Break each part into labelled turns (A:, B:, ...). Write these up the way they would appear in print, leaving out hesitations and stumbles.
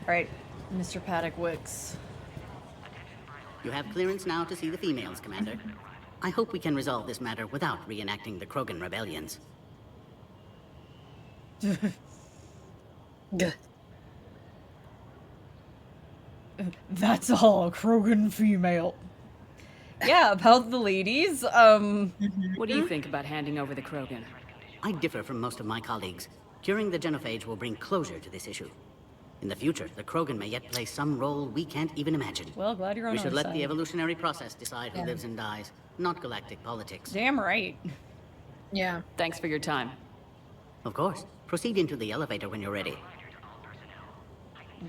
A: Alright, Mr. Paddock Wicks.
B: You have clearance now to see the females, Commander. I hope we can resolve this matter without reenacting the Krogan rebellions.
A: That's all, Krogan female. Yeah, about the ladies,
C: What do you think about handing over the Krogan?
B: I differ from most of my colleagues. Curing the genophage will bring closure to this issue. In the future, the Krogan may yet play some role we can't even imagine.
A: Well, glad you're on
B: We
A: our
B: should let
A: side.
B: the evolutionary process decide who lives and dies, not galactic politics.
A: Damn right.
D: Yeah.
C: Thanks for your time.
B: Of course. Proceed into the elevator when you're ready.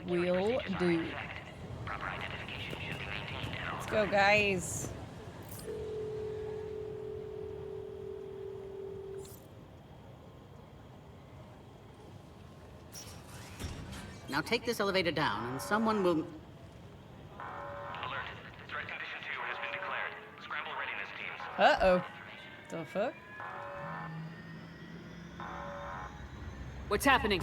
A: Will do. Let's go, guys.
B: Now take this elevator down and someone will...
E: Alert. Threat condition 2 has been declared. Scramble readiness teams.
A: Uh-oh. The fuck?
C: What's happening?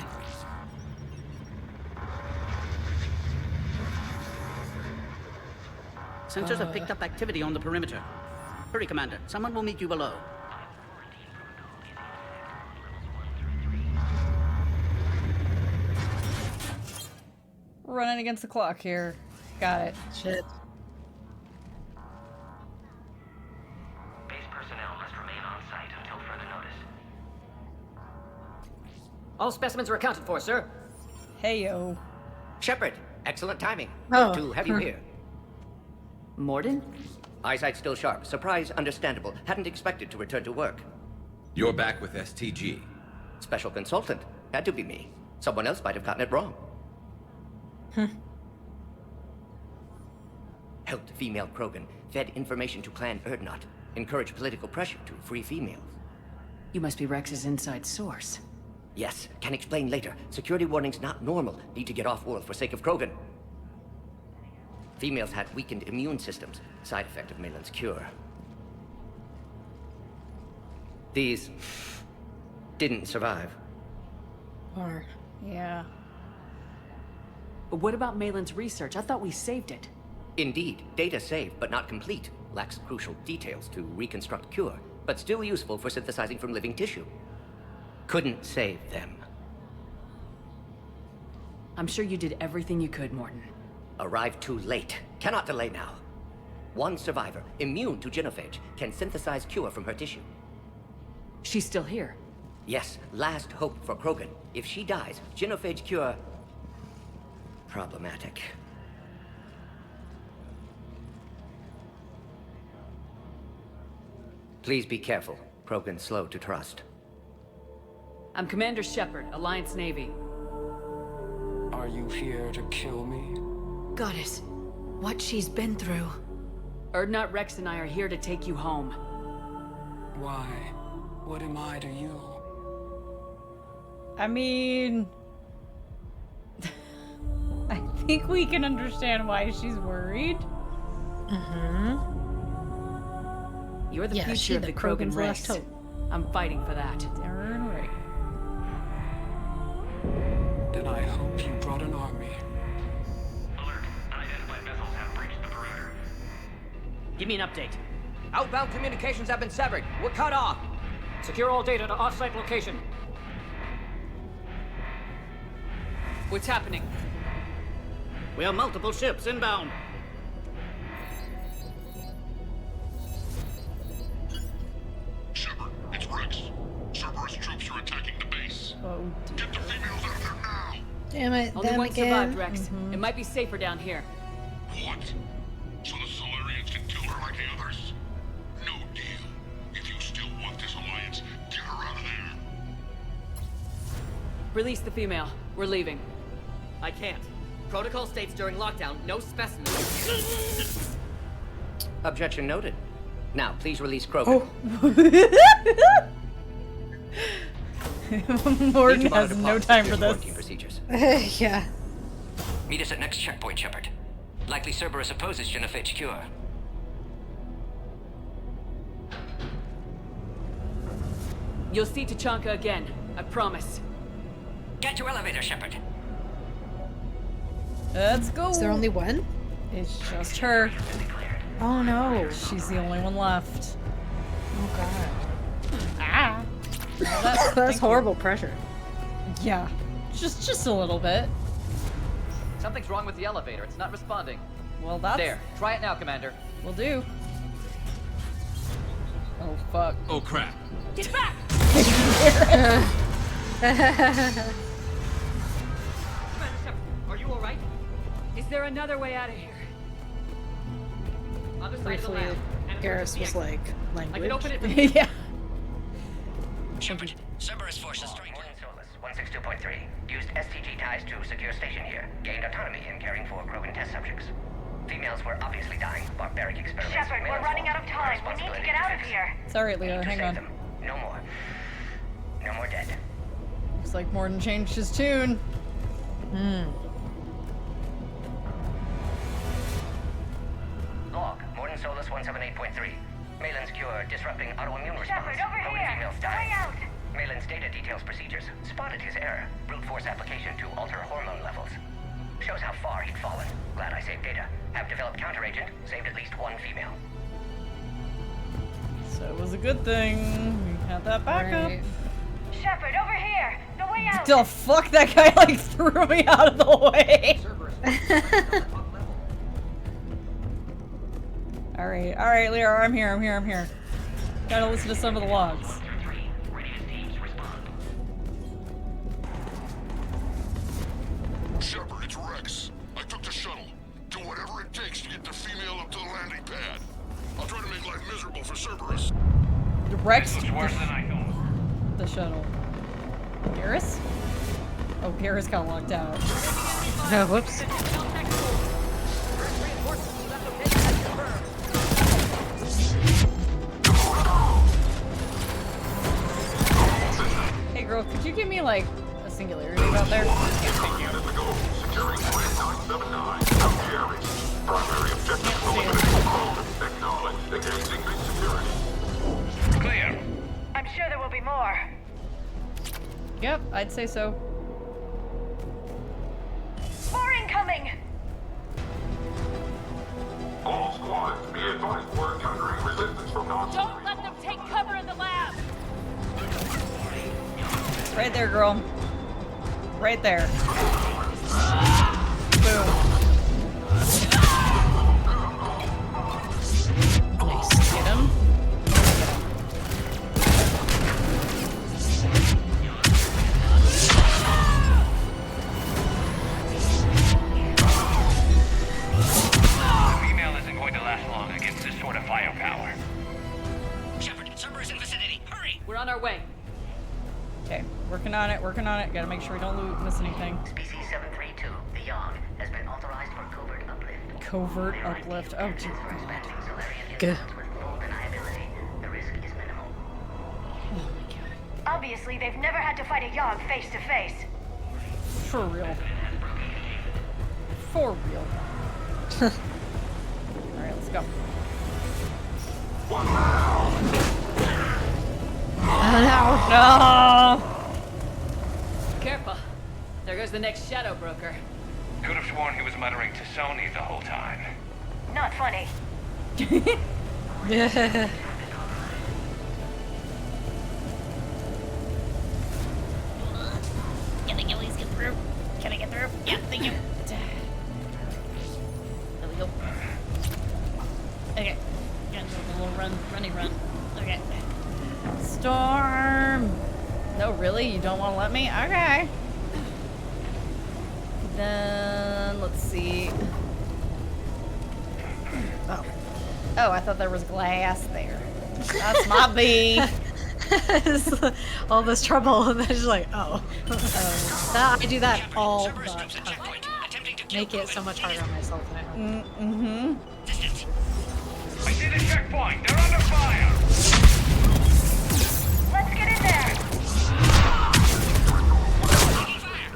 B: Sensors have picked up activity on the perimeter. Hurry, Commander. Someone will meet you below.
A: Running against the clock here. Got it.
D: Shit.
E: Base personnel must remain on site until further notice.
F: All specimens are accounted for, sir.
A: Hey, yo.
F: Shepard, excellent timing.
D: Oh,
F: Good to have you
D: huh.
F: here.
C: Morden?
F: Eyesight still sharp. Surprise understandable. Hadn't expected to return to work.
G: You're back with STG.
F: Special consultant. Had to be me. Someone else might have gotten it wrong. Helped female Krogan. Fed information to Clan Erdnot. Encouraged political pressure to free females.
C: You must be Rex's inside source.
F: Yes, can explain later. Security warnings not normal. Need to get off-world for sake of Krogan. Females had weakened immune systems. Side effect of Malin's cure. These didn't survive.
D: Or
A: Yeah.
C: But what about Malin's research? I thought we saved it.
F: Indeed, data saved, but not complete. Lacks crucial details to reconstruct cure, but still useful for synthesizing from living tissue. Couldn't save them.
C: I'm sure you did everything you could, Morton.
F: Arrived too late. Cannot delay now. One survivor, immune to genophage, can synthesize cure from her tissue.
C: She's still here.
F: Yes, last hope for Krogan. If she dies, genophage cure... problematic. Please be careful. Krogan slow to trust.
C: I'm Commander Shepard, Alliance Navy.
H: Are you here to kill me?
I: Goddess, what she's been through.
C: Erdnot, Rex, and I are here to take you home.
H: Why? What am I to you?
A: I mean... I think we can understand why she's worried.
C: You're the
D: Yeah,
C: future
D: she
C: of
D: the
C: the Krogan
D: Krogan's
C: race.
D: last hope.
C: I'm fighting for that.
A: Darn right.
H: Then I hope you brought an army.
E: Alert. Unidentified vessels have breached the perimeter.
F: Give me an update.
J: Outbound communications have been severed. We're cut off. Secure all data to off-site location.
C: What's happening?
B: We have multiple ships inbound.
K: Shepard, it's Rex. Cerberus troops are attacking the base.
A: Oh, dear.
K: Get the females out of there now!
D: damn it,
C: Only
D: them
C: one survived,
D: again.
C: Rex. It might be safer down here.
K: What? So the Salarians can kill her like the others? No deal. If you still want this alliance, get her out of there.
C: Release the female. We're leaving.
J: I can't. Protocol states during lockdown, no specimens.
F: Objection noted. Now, please release Krogan.
A: Morton
F: Need to
A: has
F: monitor
A: no
F: policies
A: time for
F: and
A: this.
F: quarantine procedures.
D: Yeah.
J: Meet us at next checkpoint, Shepard. Likely Cerberus opposes genophage cure.
C: You'll see Tachanka again. I promise.
J: Get to elevator, Shepard.
A: Let's go.
D: Is there only one?
A: It's just her.
D: Oh no.
A: She's the only one left.
D: Oh god.
A: Ah. Well,
D: That's horrible pressure.
A: Yeah. Just a little bit.
J: Something's wrong with the elevator. It's not responding.
A: Well, that's...
J: There. Try it now, Commander.
A: Will do. Oh, fuck.
G: Oh, crap.
C: Get back!
J: Commander Shepard, are you alright?
C: Is there another way out of here?
J: Other side of the
D: Briefly,
J: lab. And
D: Garrus was like,
J: I can
D: language.
J: open it from here.
A: Yeah.
F: Shepard, Cerberus forces strike.
E: Morning Solus, 162.3. Used STG ties to secure station here. Gained autonomy in caring for Krogan test subjects. Females were obviously dying. Barbaric experiments.
L: Shepard, we're running out of time. We need to get out of here.
A: It's alright, Leo. Hang on.
E: No more. No more dead.
A: Looks like Morden changed his tune.
E: Log, Morton Solus 178.3. Malin's cure disrupting autoimmune response.
L: Shepard, over
E: Krogan
L: here.
E: females
L: The way
E: dying.
L: out.
E: Malin's data details procedures. Spotted his error. Brute force application to alter hormone levels. Shows how far he'd fallen. Glad I saved data. Have developed counteragent. Saved at least one female.
A: So it was a good thing. We had that backup.
D: Right.
L: Shepard, over here. The way out.
A: The fuck? That guy like threw me out of the way. Alright, Leo, I'm here. Gotta listen to some of the logs.
K: Shepard, it's Rex. I took the shuttle. Do whatever it takes to get the female up to the landing pad. I'll try to make life miserable for Cerberus.
A: Rex
E: worse than I thought.
A: the shuttle. Garrus? Oh, Garrus got locked out.
D: Oh, whoops.
A: Hey girl, could you give me like a singularity out there?
K: Securing Plan 979. Jerry. Primary objective eliminated. Acknowledged. Engaging big security.
E: Clear.
L: I'm sure there will be more.
A: Yep, I'd say so.
L: More incoming.
K: All squads, be advised we're encountering resistance from
C: Don't let them take cover in the lab!
A: Right there, girl. Right there. Boom. Nice. Get him.
E: Female isn't going to last long against this sort of firepower.
F: Shepard, Cerberus in vicinity. Hurry!
C: We're on our way.
A: Okay, working on it. Gotta make sure we don't miss anything.
E: Species 732, the Yogg, has been authorized for covert uplift.
A: Covert uplift. Oh, dear
E: For
A: God.
E: expanding Salarian
D: Good.
E: influence with full deniability. The risk is minimal.
A: Oh my God.
L: Obviously, they've never had to fight a Yogg face to face.
A: For real. For real. Alright, let's go.
D: Oh
A: No!
C: Careful. There goes the next shadow broker.
E: Could have sworn he was muttering to Sony the whole time.
L: Not funny.
D: no.
A: Can I at least get through? Can I get through? Yeah, thank you. There we go. Okay. Got a little runny run. Okay. Storm! No, really? You don't want to let me? Okay. Then, let's see. Oh. Oh, I thought there was glass there. That's my bee.
D: All this trouble, and then just like, oh. I do that all the
F: Cerberus troops at
D: time.
F: checkpoint, attempting to kill
D: Make it so much harder on myself than I have.
A: Mm-hmm.
F: Distance.
E: I see the checkpoint. They're under fire.
L: Let's get in there.
F: Taking fire.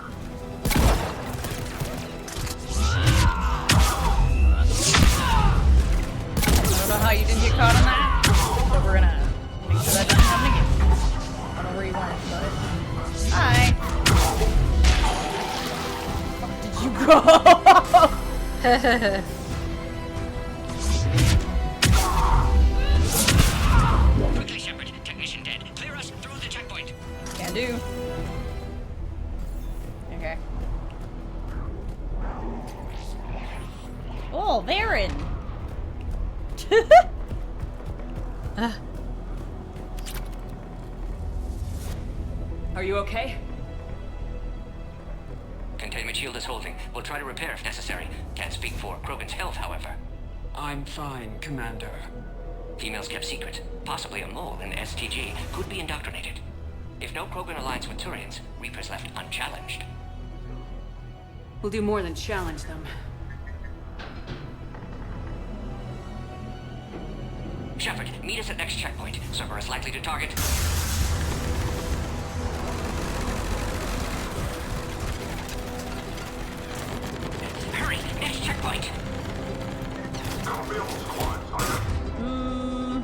A: I don't know how you didn't get caught on that, but we're gonna make sure that doesn't happen again. I don't know where you went, but... Hi! Where did you go?
E: Quickly, Shepard. Technician dead. Clear us through the checkpoint.
A: Can do. Okay. Oh, Varen!
C: Are you okay?
F: Containment shield is holding. We'll try to repair if necessary. Can't speak for Krogan's health, however.
H: I'm fine, Commander.
F: Females kept secret. Possibly a mole in STG could be indoctrinated. If no Krogan aligns with Turians, Reapers left unchallenged.
C: We'll do more than challenge them.
F: Shepard, meet us at next checkpoint. Cerberus likely to target. Hurry! Next checkpoint!
K: Copy all squads, Hunter.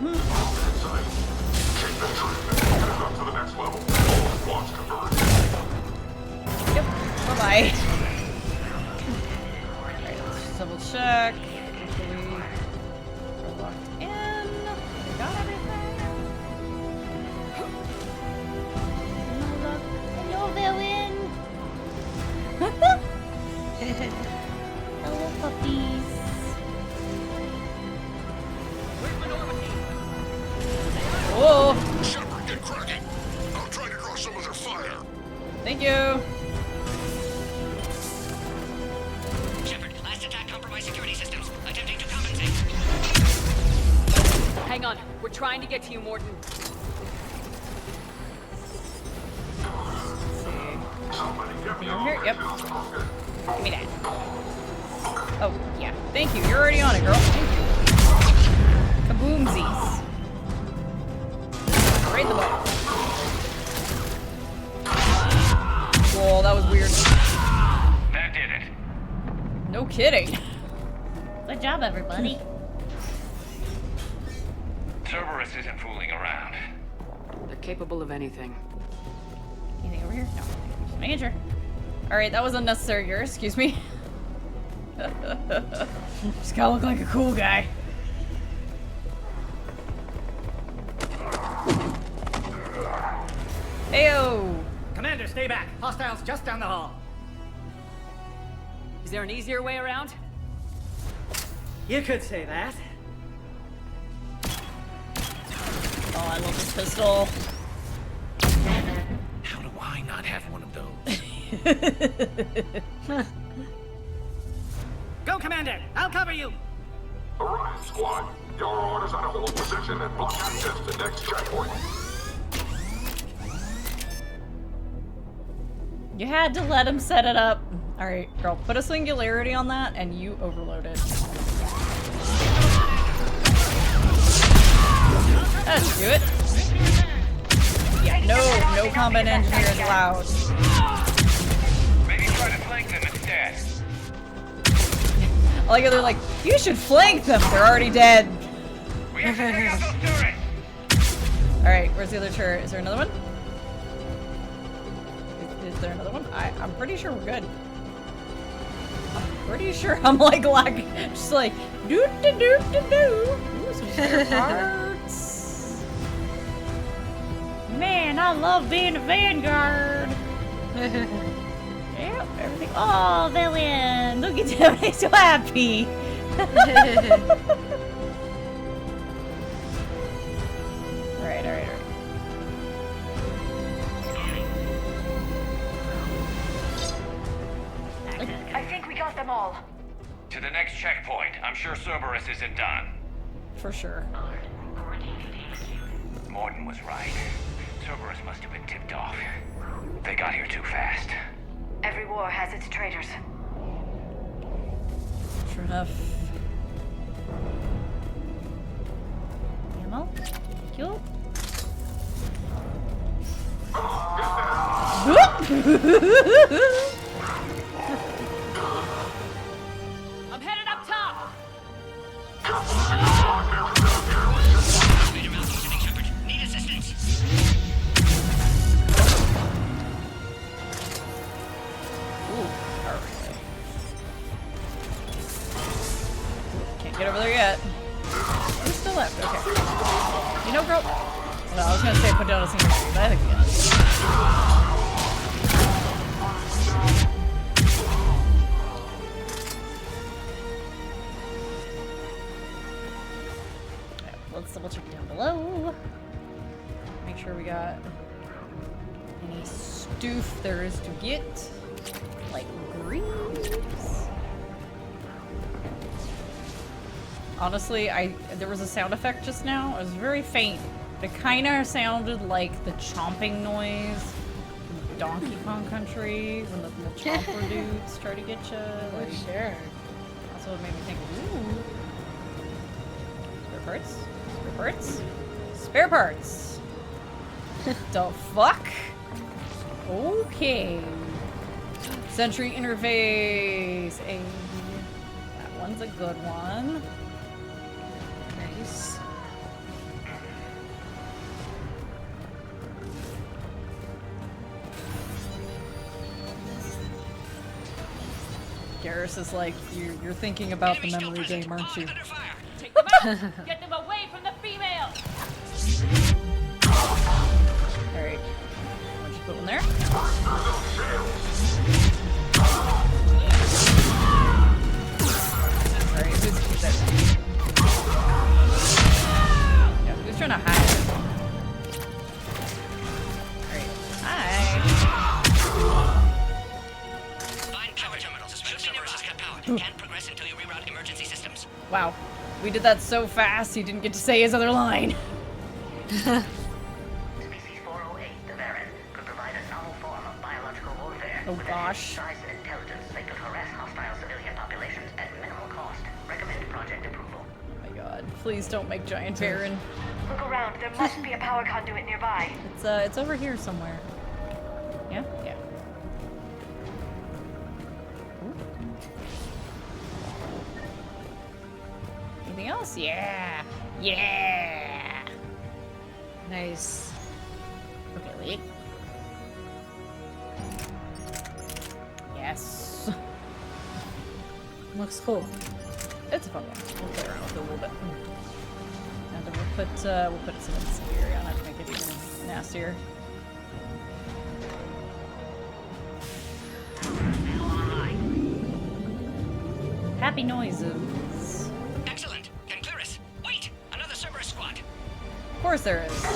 K: Inside. Keep that treatment. Get us up to the next level. All squads converge.
A: Yep. Bye-bye. Alright, let's double check. Hopefully we're locked in. We got everything. Hello, Villain. Hello, puppies. Whoa!
K: Shepard, get cracking. I'll try to draw some of their fire.
A: Thank you.
E: Shepard, last attack compromised security systems. Attempting to compensate.
C: Hang on. We're trying to get to you, Morton.
K: Somebody get me
A: Over here? Yep.
K: on.
A: Give me that. Oh, yeah. Thank you. You're already on it, girl. Thank you. Kaboomsies. Raid the boat. Whoa, that was weird.
E: That did it.
A: No kidding. Good job, everybody.
E: Cerberus isn't fooling around.
C: They're capable of anything.
A: Anything over here? No. Just making sure. Alright, that was unnecessary, Gary. Excuse me. Just gotta look like a cool guy. Heyo!
J: Commander, stay back. Hostiles just down the hall.
C: Is there an easier way around?
J: You could say that.
A: Oh, I love this pistol.
G: How do I not have one of those?
J: Go, Commander. I'll cover you.
K: Orion squad, your orders are to hold position and block access to next checkpoint.
A: You had to let him set it up. Alright, girl, put a singularity on that and you overload it. That should do it. Yeah, no combat engineer is allowed.
E: Maybe try to flank them instead.
A: I like how they're like, you should flank them. They're already dead.
E: We have to take out those turrets.
A: Alright, where's the other turret? Is there another one? Is there another one? I'm pretty sure we're good. I'm pretty sure I'm like just like doo doo doo doo doo. Ooh, some spare parts. Man, I love being a vanguard. Yep, everything. Oh, Villain! Look at him, he's so happy. Alright.
L: I think we got them all.
E: To the next checkpoint. I'm sure Cerberus isn't done.
A: For sure.
E: Morton was right. Cerberus must have been tipped off. They got here too fast.
L: Every war has its traitors.
A: Sure enough. Ammo? Kill?
C: I'm headed up top!
E: Major malfunctioning, Shepard. Need assistance.
A: get over there yet. Who's still left? Okay. You know, girl. Well, I was gonna say put down a single tree, but I think we got it. Let's double check down below. Make sure we got any stoof there is to get. Like greaves. Honestly, there was a sound effect just now. It was very faint. It kind of sounded like the chomping noise from Donkey Kong Country when the little chomper dudes try to get you. Like,
D: sure.
A: That's what made me think. Ooh. Spare parts. Spare parts. Spare parts. The fuck? Okay. Sentry interface. Hey. That one's a good one. Nice. Garrus is like, you're thinking about the memory game, aren't you?
M: Take them out! Get them away from the female!
A: Alright. Why don't you put one there? Alright, who's that? Yeah, who's trying to hide? Alright. Hi.
E: Find power terminal. Suspended servers has cut power. Can't progress until you reroute emergency systems.
A: Wow. We did that so fast, he didn't get to say his other line.
E: Species 408, the Varen, could provide a novel form of biological warfare.
A: Oh
E: with
A: gosh.
E: size and intelligence, they could harass hostile civilian populations at minimal cost. Recommend project approval.
A: Oh my god. Please don't make giant Varen.
L: Look around. There must be a power conduit nearby.
A: It's over here somewhere. Yeah? Yeah. Ooh. Anything else? Yeah! Yeah!
D: Nice.
A: Okay, wait. Yes.
D: Looks cool.
A: It's a fun one. We'll play around with it a little bit. And then we'll put some incendiary on it to make it even nastier. Happy noises.
E: Excellent. Can clear us. Wait! Another Cerberus squad.
A: Of course there is.
M: Keep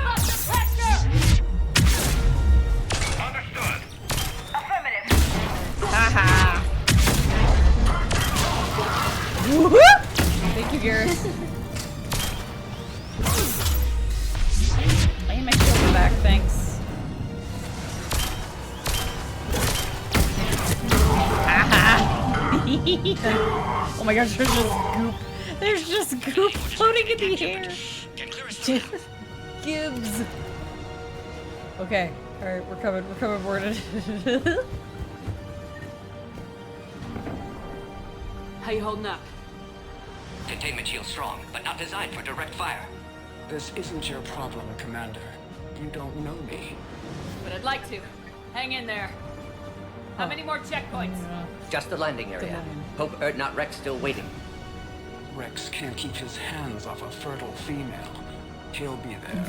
M: up the pressure!
E: Understood.
L: Affirmative.
A: Haha. Woohoo! Thank you, Garrus. I need my shield back, thanks. Haha. Oh my gosh, there's just goop. There's just goop floating in the air. Gibbs. Okay, alright, we're coming boarded.
C: How you holding up?
E: Containment shield strong, but not designed for direct fire.
H: This isn't your problem, Commander. You don't know me.
M: But I'd like to. Hang in there. How many more checkpoints?
F: Just the landing area. Hope not Rex still waiting.
H: Rex can't keep his hands off a fertile female. He'll be there.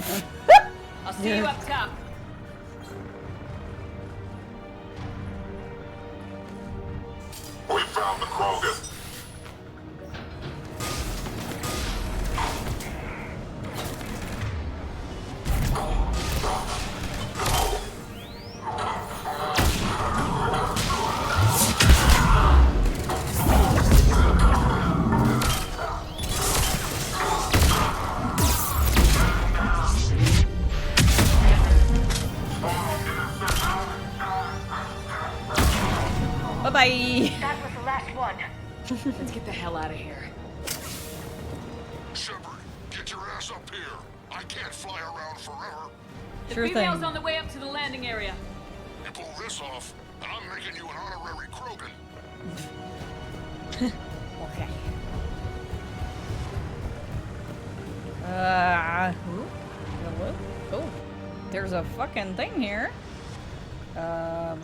M: I'll see you up top.
K: We found the Krogan.
A: Bye-bye.
L: That was the last one.
C: Let's get the hell out of here.
K: Shepard, get your ass up here. I can't fly around forever.
M: The
A: Sure
M: female's
A: thing.
M: on the way up to the landing area.
K: You pull this off, and I'm making you an honorary Krogan.
A: Okay. Hello? Oh. there's a fucking thing here. I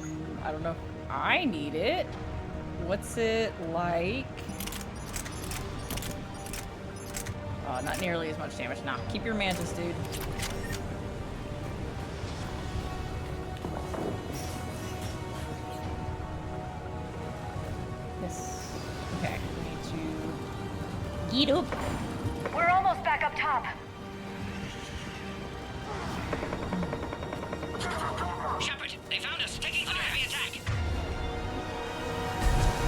A: don't know if I need it. What's it like? Not nearly as much damage. Nah, keep your mantis, dude. Yes. Okay, we need to get up.
L: We're almost back up top.
E: Shepard, they found us. Taking fire. Heavy attack.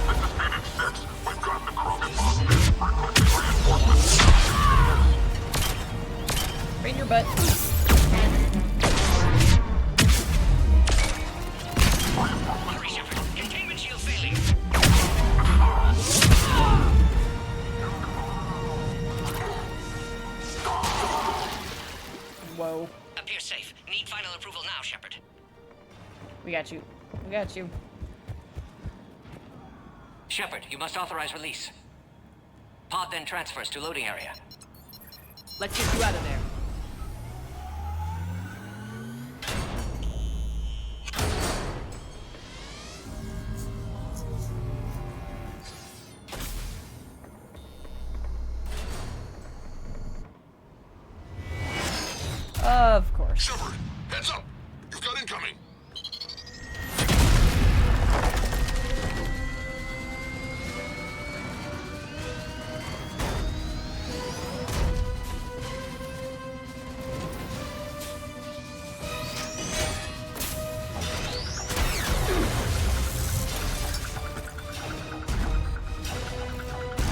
K: This is Phoenix 6. We've got the Krogan positive. Reinforcements.
A: Right in your butt.
E: Hurry, Shepard. Containment shield failing.
A: Whoa.
E: Appear safe. Need final approval now, Shepard.
A: We got you. We got you.
E: Shepard, you must authorize release. Pod then transfers to loading area.
J: Let's get you out of there.
A: Of course.
K: Shepard, heads up! You've got incoming!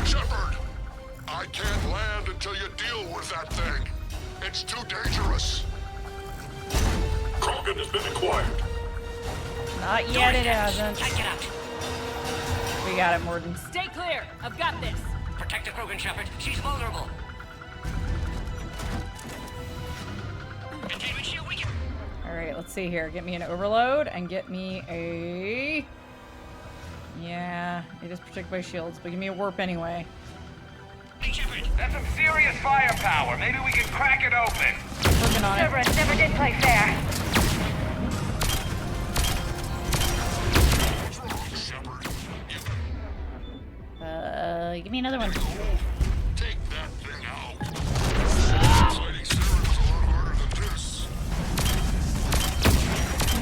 K: Shepard! I can't land until you deal with that thing. It's too dangerous. Krogan has been acquired.
A: Not yet, it hasn't.
E: Can't get out.
A: We got it, Morden.
M: Stay clear. I've got this.
E: Protect the Krogan, Shepard. She's vulnerable. Containment shield weakened.
A: Alright, let's see here. Get me an overload and get me a... Yeah, it is protected by shields, but give me a warp anyway.
E: Hey, Shepard.
N: That's some serious firepower. Maybe we can crack it open.
A: Working on it.
L: Cerberus never did play fair.
A: Give me another one.
K: Take that thing out. Fighting Sarah's a lot harder than this.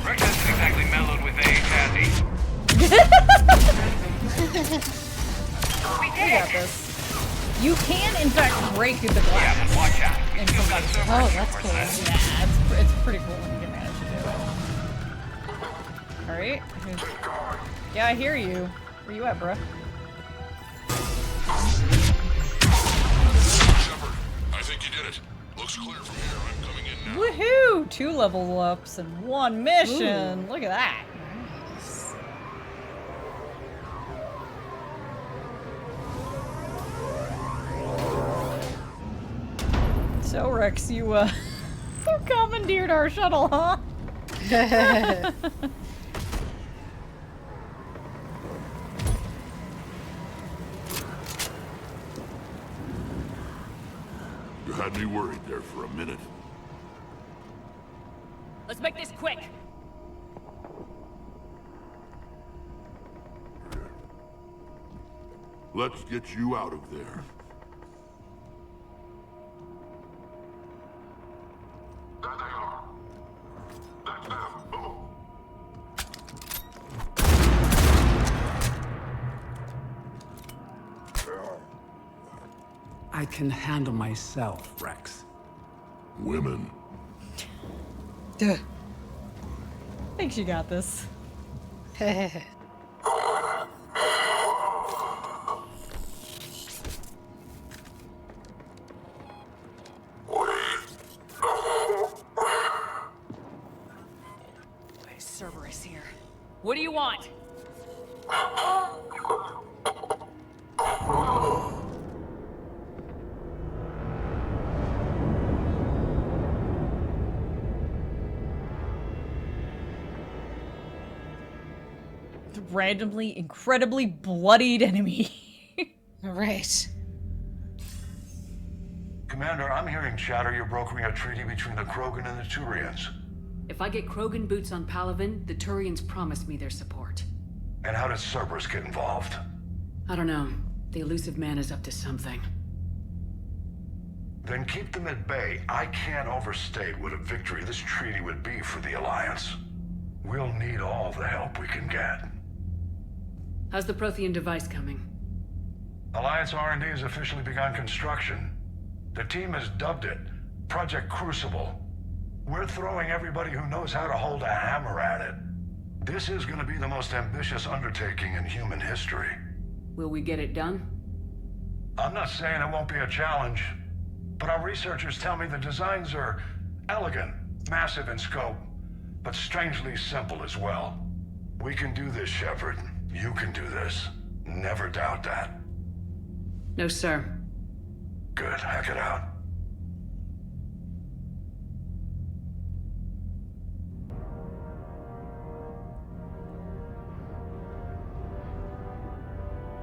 N: Rick isn't exactly mellowed with age, has he?
L: We
A: We
L: did
A: got
L: it.
A: this. You can, in fact, break the glass.
N: Yeah, but watch out. You
A: in
N: still
A: some
N: got
A: cases.
N: Cerberus
A: Oh, that's
N: for
A: cool.
N: that.
A: Yeah, it's pretty cool when you can manage to do it. Alright. Yeah, I hear you. Where you at, bruh?
K: Shepard, I think you did it. Looks clear from here. I'm coming in now.
A: Woohoo! 2 level ups and 1 mission. Look at that. Nice. So Rex, you you commandeered our shuttle, huh?
K: You had me worried there for a minute.
M: Let's make this quick.
K: Let's get you out of there. There they are. That's them. Boom.
H: I can handle myself, Rex.
K: Women.
D: Duh.
A: Think you got this.
M: Cerberus here. What do you want?
A: Randomly, incredibly bloodied enemy.
D: Right.
N: Commander, I'm hearing chatter you're brokering a treaty between the Krogan and the Turians.
C: If I get Krogan boots on Palaven, the Turians promise me their support.
K: And how does Cerberus get involved?
C: I don't know. The elusive man is up to something.
K: Then keep them at bay. I can't overstate what a victory this treaty would be for the Alliance. We'll need all the help we can get.
C: How's the Prothean device coming?
K: Alliance R&D has officially begun construction. The team has dubbed it Project Crucible. We're throwing everybody who knows how to hold a hammer at it. This is going to be the most ambitious undertaking in human history.
C: Will we get it done?
K: I'm not saying it won't be a challenge, but our researchers tell me the designs are elegant, massive in scope, but strangely simple as well. We can do this, Shepard. You can do this. Never doubt that.
C: No, sir.
K: Good. Hack it out.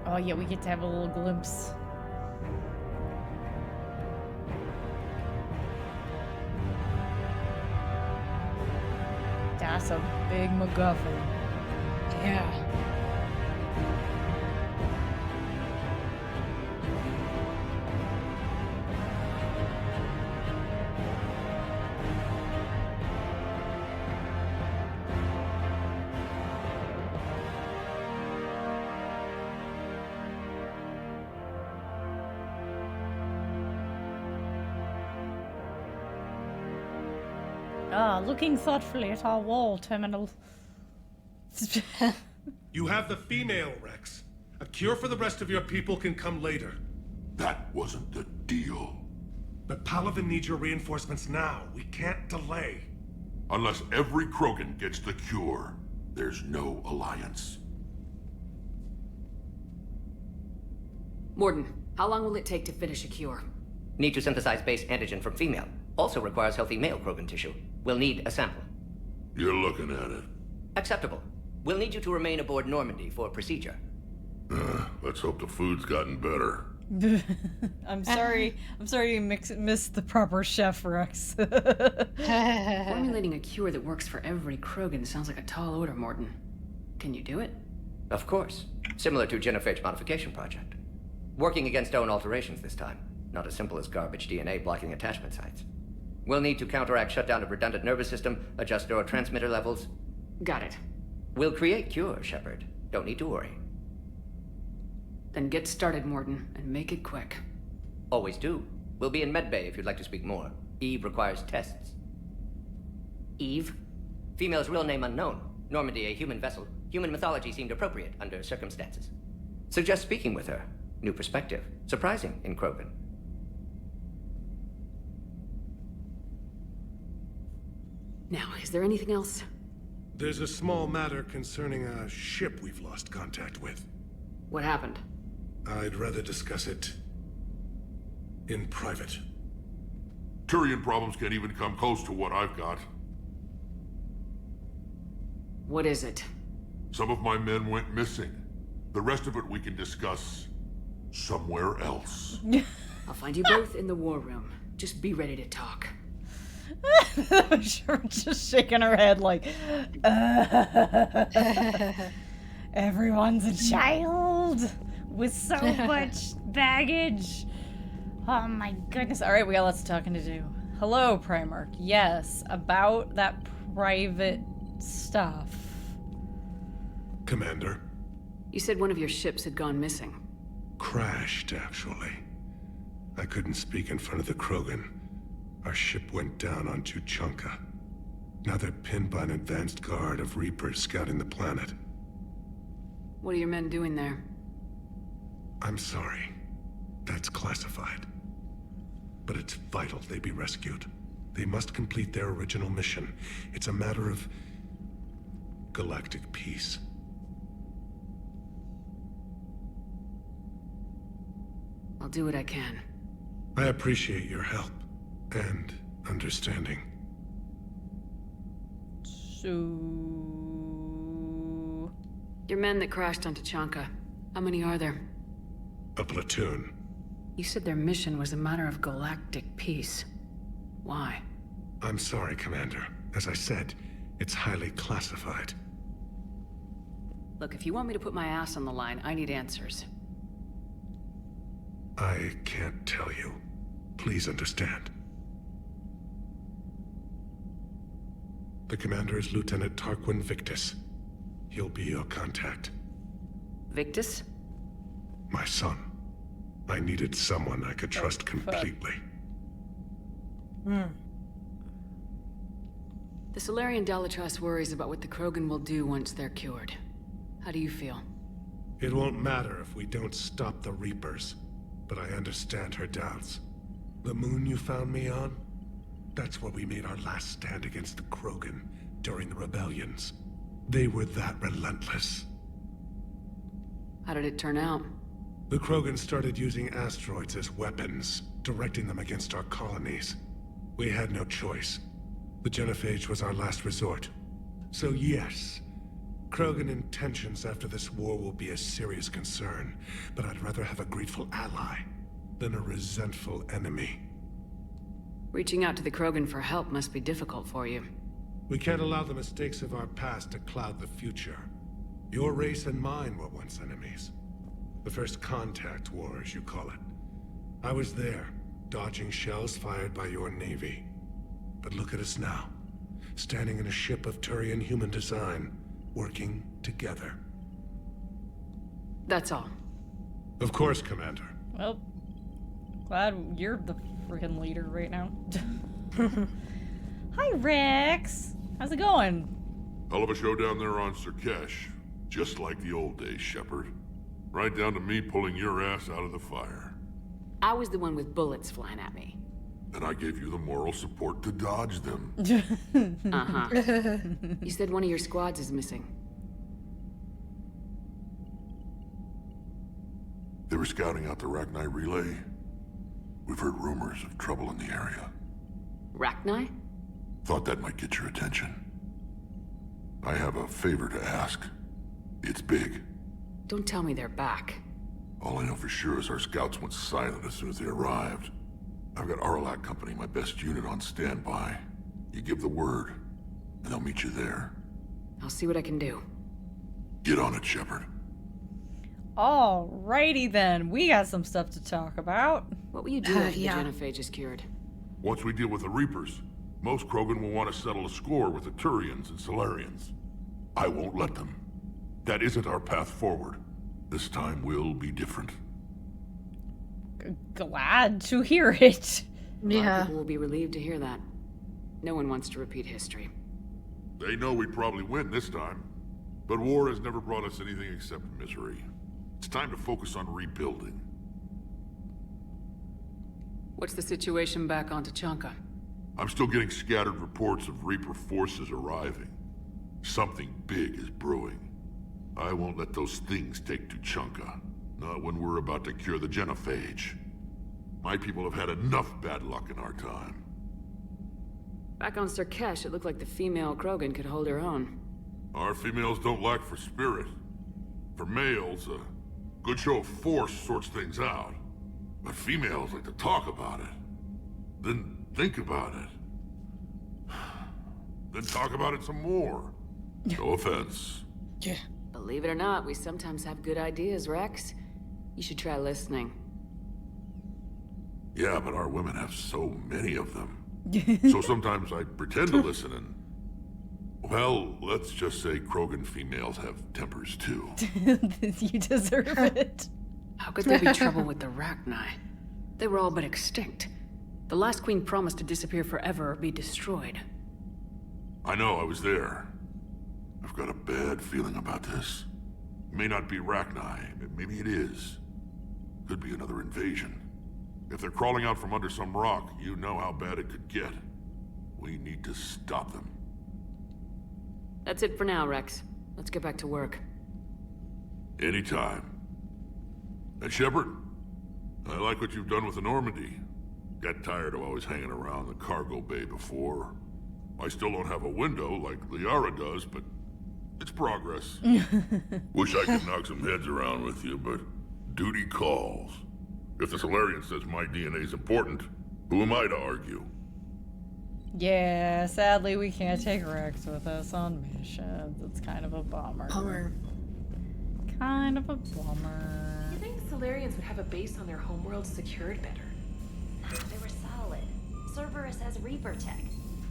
A: Oh yeah, we get to have a little glimpse. That's a big MacGuffin.
D: Yeah.
A: Looking thoughtfully at our wall terminal.
O: You have the female, Rex. A cure for the rest of your people can come later.
K: That wasn't the deal.
O: But Palaven needs your reinforcements now. We can't delay.
K: Unless every Krogan gets the cure, there's no alliance.
C: Morden, how long will it take to finish a cure?
F: Need to synthesize base antigen from female. Also requires healthy male Krogan tissue. We'll need a sample.
K: You're looking at it.
F: Acceptable. We'll need you to remain aboard Normandy for procedure.
K: Let's hope the food's gotten better.
A: I'm sorry you missed the proper chef, Rex.
C: Formulating a cure that works for every Krogan sounds like a tall order, Morden. Can you do it?
F: Of course. Similar to genophage modification project. Working against own alterations this time. Not as simple as garbage DNA blocking attachment sites. We'll need to counteract shutdown of redundant nervous system, adjust neurotransmitter levels.
C: Got it.
F: We'll create cure, Shepard. Don't need to worry.
C: Then get started, Morden, and make it quick.
F: Always do. We'll be in medbay if you'd like to speak more. Eve requires tests.
C: Eve?
F: Female's real name unknown. Normandy a human vessel. Human mythology seemed appropriate under circumstances. Suggest speaking with her. New perspective. Surprising in Krogan.
C: Now, is there anything else?
O: There's a small matter concerning a ship we've lost contact with.
C: What happened?
O: I'd rather discuss it in private.
K: Turian problems can't even come close to what I've got.
C: What is it?
K: Some of my men went missing. The rest of it we can discuss somewhere else.
C: I'll find you both in the war room. Just be ready to talk.
A: Just shaking her head like, everyone's a child with so much baggage. Oh my goodness. All right, we got lots of talking to do. Hello, Primarch. Yes, about that private stuff.
O: Commander.
C: You said one of your ships had gone missing.
O: Crashed, actually. I couldn't speak in front of the Krogan. Our ship went down on Tuchanka. Now they're pinned by an advanced guard of Reapers scouting the planet.
C: What are your men doing there?
O: I'm sorry. That's classified. But it's vital they be rescued. They must complete their original mission. It's a matter of galactic peace.
C: I'll do what I can.
O: I appreciate your help and understanding.
A: So...
C: Your men that crashed on Tuchanka, how many are there?
O: A platoon.
C: You said their mission was a matter of galactic peace. Why?
O: I'm sorry, Commander. As I said, it's highly classified.
C: Look, if you want me to put my ass on the line, I need answers.
O: I can't tell you. Please understand. The commander is Lieutenant Tarquin Victus. He'll be your contact.
C: Victus?
O: My son. I needed someone I could trust completely.
C: The Salarian Dalatrass worries about what the Krogan will do once they're cured. How do you feel?
O: It won't matter if we don't stop the Reapers, but I understand her doubts. The moon you found me on? That's where we made our last stand against the Krogan during the rebellions. They were that relentless.
C: How did it turn out?
O: The Krogan started using asteroids as weapons, directing them against our colonies. We had no choice. The genophage was our last resort. So yes, Krogan intentions after this war will be a serious concern, but I'd rather have a grateful ally than a resentful enemy.
C: Reaching out to the Krogan for help must be difficult for you.
O: We can't allow the mistakes of our past to cloud the future. Your race and mine were once enemies. The first contact war, as you call it. I was there, dodging shells fired by your navy. But look at us now, standing in a ship of Turian human design, working together.
C: That's all.
O: Of course, Commander.
A: Well, glad you're the freaking leader right now. Hi, Rex. How's it going?
P: Hell of a show down there on sur'kesh. Just like the old days, Shepard. Right down to me pulling your ass out of the fire.
C: I was the one with bullets flying at me.
P: And I gave you the moral support to dodge them.
C: Uh-huh. You said one of your squads is missing.
P: They were scouting out the Rachni relay. We've heard rumors of trouble in the area.
C: Rachni?
P: Thought that might get your attention. I have a favor to ask. It's big.
C: Don't tell me they're back.
P: All I know for sure is our scouts went silent as soon as they arrived. I've got Arlac Company, my best unit, on standby. You give the word, and they'll meet you there.
C: I'll see what I can do.
P: Get on it, Shepard.
A: Alrighty then, we got some stuff to talk about.
C: What will you do after the genophage is cured?
P: Once we deal with the Reapers, most Krogan will want to settle a score with the Turians and Salarians. I won't let them. That isn't our path forward. This time will be different.
A: Glad to hear it.
C: A lot of people will be relieved to hear that. No one wants to repeat history.
P: They know we'd probably win this time. But war has never brought us anything except misery. It's time to focus on rebuilding.
C: What's the situation back on Tuchanka?
P: I'm still getting scattered reports of Reaper forces arriving. Something big is brewing. I won't let those things take Tuchanka. Not when we're about to cure the genophage. My people have had enough bad luck in our time.
C: Back on sur'kesh, it looked like the female Krogan could hold her own.
P: Our females don't lack for spirit. For males, a good show of force sorts things out. But females like to talk about it. Then think about it. Then talk about it some more. No offense.
D: Yeah.
C: Believe it or not, we sometimes have good ideas, Rex. You should try listening.
P: Yeah, but our women have so many of them. So sometimes I pretend to listen and... Well, let's just say Krogan females have tempers too.
A: You deserve it.
C: How could there be trouble with the Rachni? They were all but extinct. The last queen promised to disappear forever or be destroyed.
P: I know, I was there. I've got a bad feeling about this. It may not be Rachni, maybe it is. Could be another invasion. If they're crawling out from under some rock, you know how bad it could get. We need to stop them.
C: That's it for now, Rex. Let's get back to work.
P: Anytime. And Shepard, I like what you've done with the Normandy. Got tired of always hanging around the cargo bay before. I still don't have a window like Liara does, but it's progress. Wish I could knock some heads around with you, but duty calls. If the Salarian says my DNA's important, who am I to argue?
A: Yeah, sadly we can't take Rex with us on missions. It's kind of a bummer. Kind of a bummer.
Q: You think Salarians would have a base on their homeworld secured better?
R: They were solid. Cerberus has Reaper tech.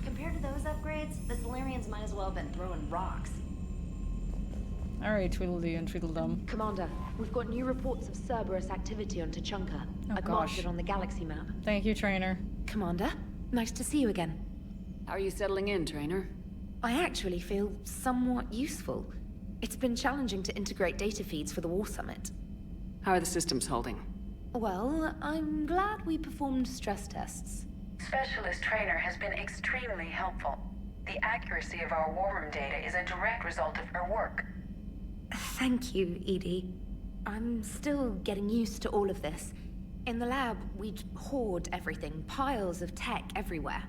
R: Compared to those upgrades, the Salarians might as well have been throwing rocks.
A: Alright, Tweedledee and Tweedledum.
S: Commander, we've got new reports of Cerberus activity on Tuchanka. I've marked it on the galaxy map.
A: Thank you, Trainer.
S: Commander, nice to see you again.
C: How are you settling in, Trainer?
S: I actually feel somewhat useful. It's been challenging to integrate data feeds for the War Summit.
C: How are the systems holding?
S: Well, I'm glad we performed stress tests.
T: Specialist Trainer has been extremely helpful. The accuracy of our war room data is a direct result of her work.
S: Thank you, Edie. I'm still getting used to all of this. In the lab, we'd hoard everything, piles of tech everywhere.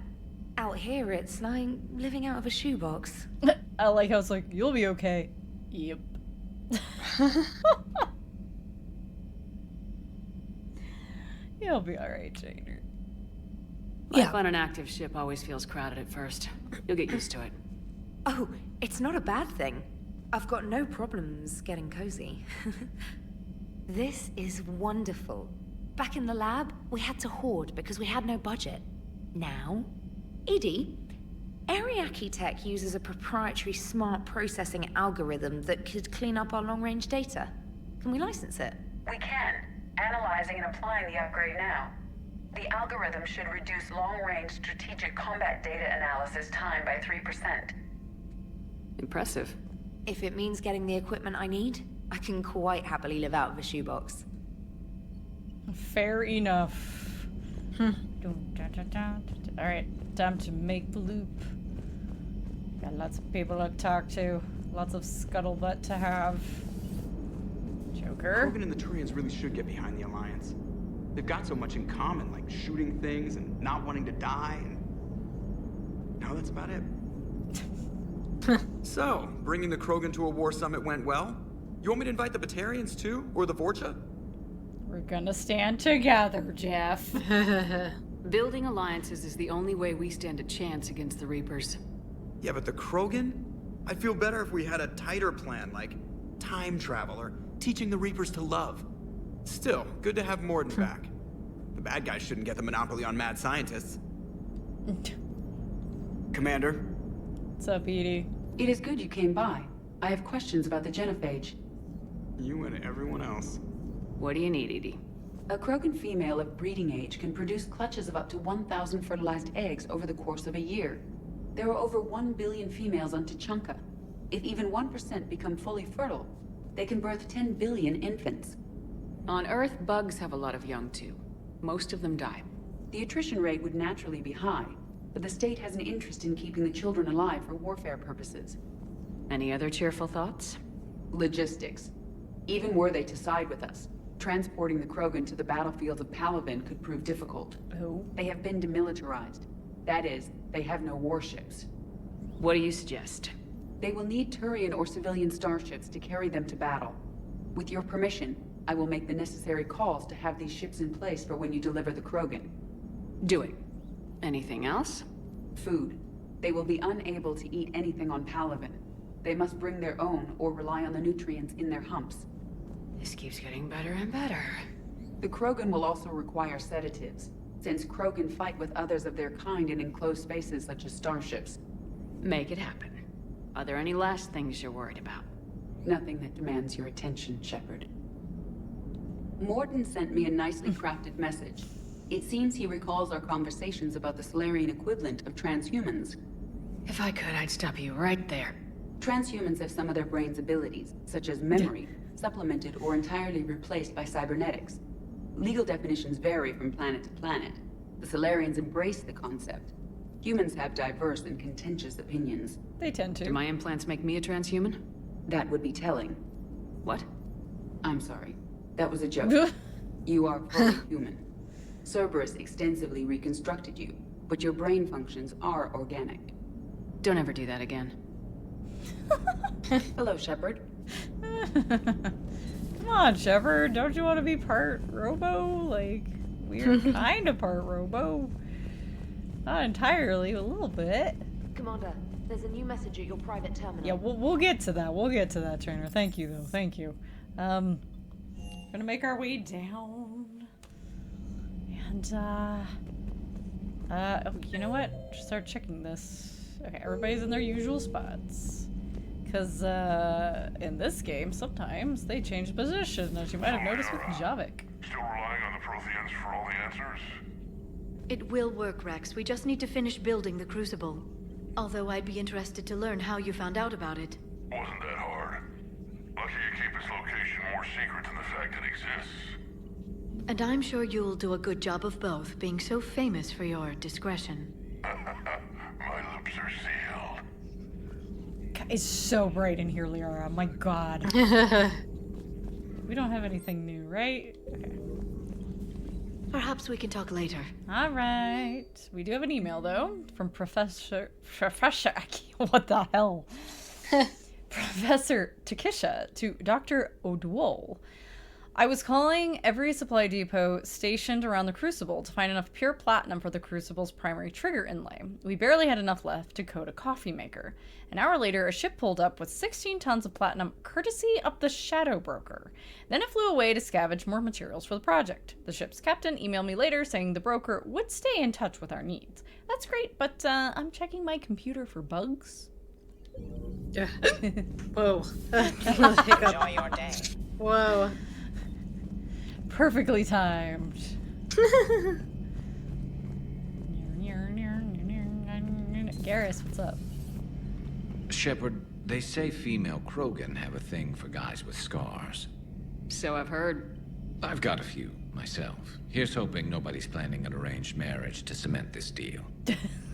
S: Out here, it's like living out of a shoebox.
A: I like how it's like, you'll be okay. Yep. You'll be alright, Trainer.
C: Life on an active ship always feels crowded at first. You'll get used to it.
S: Oh, it's not a bad thing. I've got no problems getting cozy. This is wonderful. Back in the lab, we had to hoard because we had no budget. Now, Edie, Ariake Tech uses a proprietary smart processing algorithm that could clean up our long-range data. Can we license it?
T: We can. Analyzing and applying the upgrade now. The algorithm should reduce long-range strategic combat data analysis time by 3%.
C: Impressive.
S: If it means getting the equipment I need, I can quite happily live out of a shoebox.
A: Fair enough. Alright, time to make the loop. Got lots of people to talk to. Lots of scuttlebutt to have. Joker.
U: Krogan and the Turians really should get behind the Alliance. They've got so much in common, like shooting things and not wanting to die, and now that's about it. So, bringing the Krogan to a war summit went well? You want me to invite the Batarians too? Or the Vorcha?
A: We're gonna stand together, Jeff.
C: Building alliances is the only way we stand a chance against the Reapers.
U: Yeah, but the Krogan? I'd feel better if we had a tighter plan, like time travel or teaching the Reapers to love. Still, good to have Morden back. The bad guys shouldn't get the monopoly on mad scientists. Commander?
A: What's up, Edie?
V: It is good you came by. I have questions about the genophage.
U: You and everyone else.
C: What do you need, Edie?
V: A Krogan female of breeding age can produce clutches of up to 1,000 fertilized eggs over the course of a year. There are over 1 billion females on Tuchanka. If even 1% become fully fertile, they can birth 10 billion infants.
C: On Earth, bugs have a lot of young too. Most of them die.
V: The attrition rate would naturally be high, but the state has an interest in keeping the children alive for warfare purposes.
C: Any other cheerful thoughts?
V: Logistics. Even were they to side with us, transporting the Krogan to the battlefields of Palaven could prove difficult.
A: Oh.
V: They have been demilitarized. That is, they have no warships.
C: What do you suggest?
V: They will need Turian or civilian starships to carry them to battle. With your permission, I will make the necessary calls to have these ships in place for when you deliver the Krogan.
C: Do it. Anything else?
V: Food. They will be unable to eat anything on Palaven. They must bring their own or rely on the nutrients in their humps.
C: This keeps getting better and better.
V: The Krogan will also require sedatives, since Krogan fight with others of their kind in enclosed spaces such as starships.
C: Make it happen. Are there any last things you're worried about?
V: Nothing that demands your attention, Shepard. Morden sent me a nicely crafted message. It seems he recalls our conversations about the Salarian equivalent of transhumans.
C: If I could, I'd stop you right there.
V: Transhumans have some of their brain's abilities, such as memory, supplemented or entirely replaced by cybernetics. Legal definitions vary from planet to planet. The Salarians embrace the concept. Humans have diverse and contentious opinions.
A: They tend to.
C: Do my implants make me a transhuman?
V: That would be telling.
C: What?
V: I'm sorry. That was a joke. You are fully human. Cerberus extensively reconstructed you, but your brain functions are organic.
C: Don't ever do that again.
V: Hello, Shepard.
A: Come on, Shepard. Don't you want to be part robo? Like, we're kind of part robo. Not entirely, a little bit.
B: Commander, there's a new message at your private terminal.
A: Yeah, we'll get to that. We'll get to that, Trainer. Thank you, though. Thank you. Gonna make our way down. And, oh, you know what? Just start checking this. Okay, everybody's in their usual spots. Because, in this game, sometimes they change position, as you might have noticed with Javik.
P: Still relying on the Protheans for all the answers?
I: It will work, Rex. We just need to finish building the Crucible. Although I'd be interested to learn how you found out about it.
P: Wasn't that hard. Lucky you keep its location more secret than the fact it exists.
I: And I'm sure you'll do a good job of both, being so famous for your discretion.
P: My lips are sealed.
A: It's so bright in here, Liara. My god. We don't have anything new, right? Okay.
I: Perhaps we can talk later.
A: All right. We do have an email, though, from Professor... What the hell? Professor Takisha to Dr. O'Dwell. I was calling every supply depot stationed around the Crucible to find enough pure platinum for the Crucible's primary trigger inlay. We barely had enough left to coat a coffee maker. An hour later, a ship pulled up with 16 tons of platinum, courtesy of the Shadow Broker. Then it flew away to scavenge more materials for the project. The ship's captain emailed me later saying the broker would stay in touch with our needs. That's great, but I'm checking my computer for bugs.
D: Yeah. Whoa.
A: Enjoy your day.
D: Whoa.
A: Perfectly timed. Garrus, what's up?
G: Shepard, they say female Krogan have a thing for guys with scars.
C: So I've heard.
G: I've got a few, myself. Here's hoping nobody's planning an arranged marriage to cement this deal.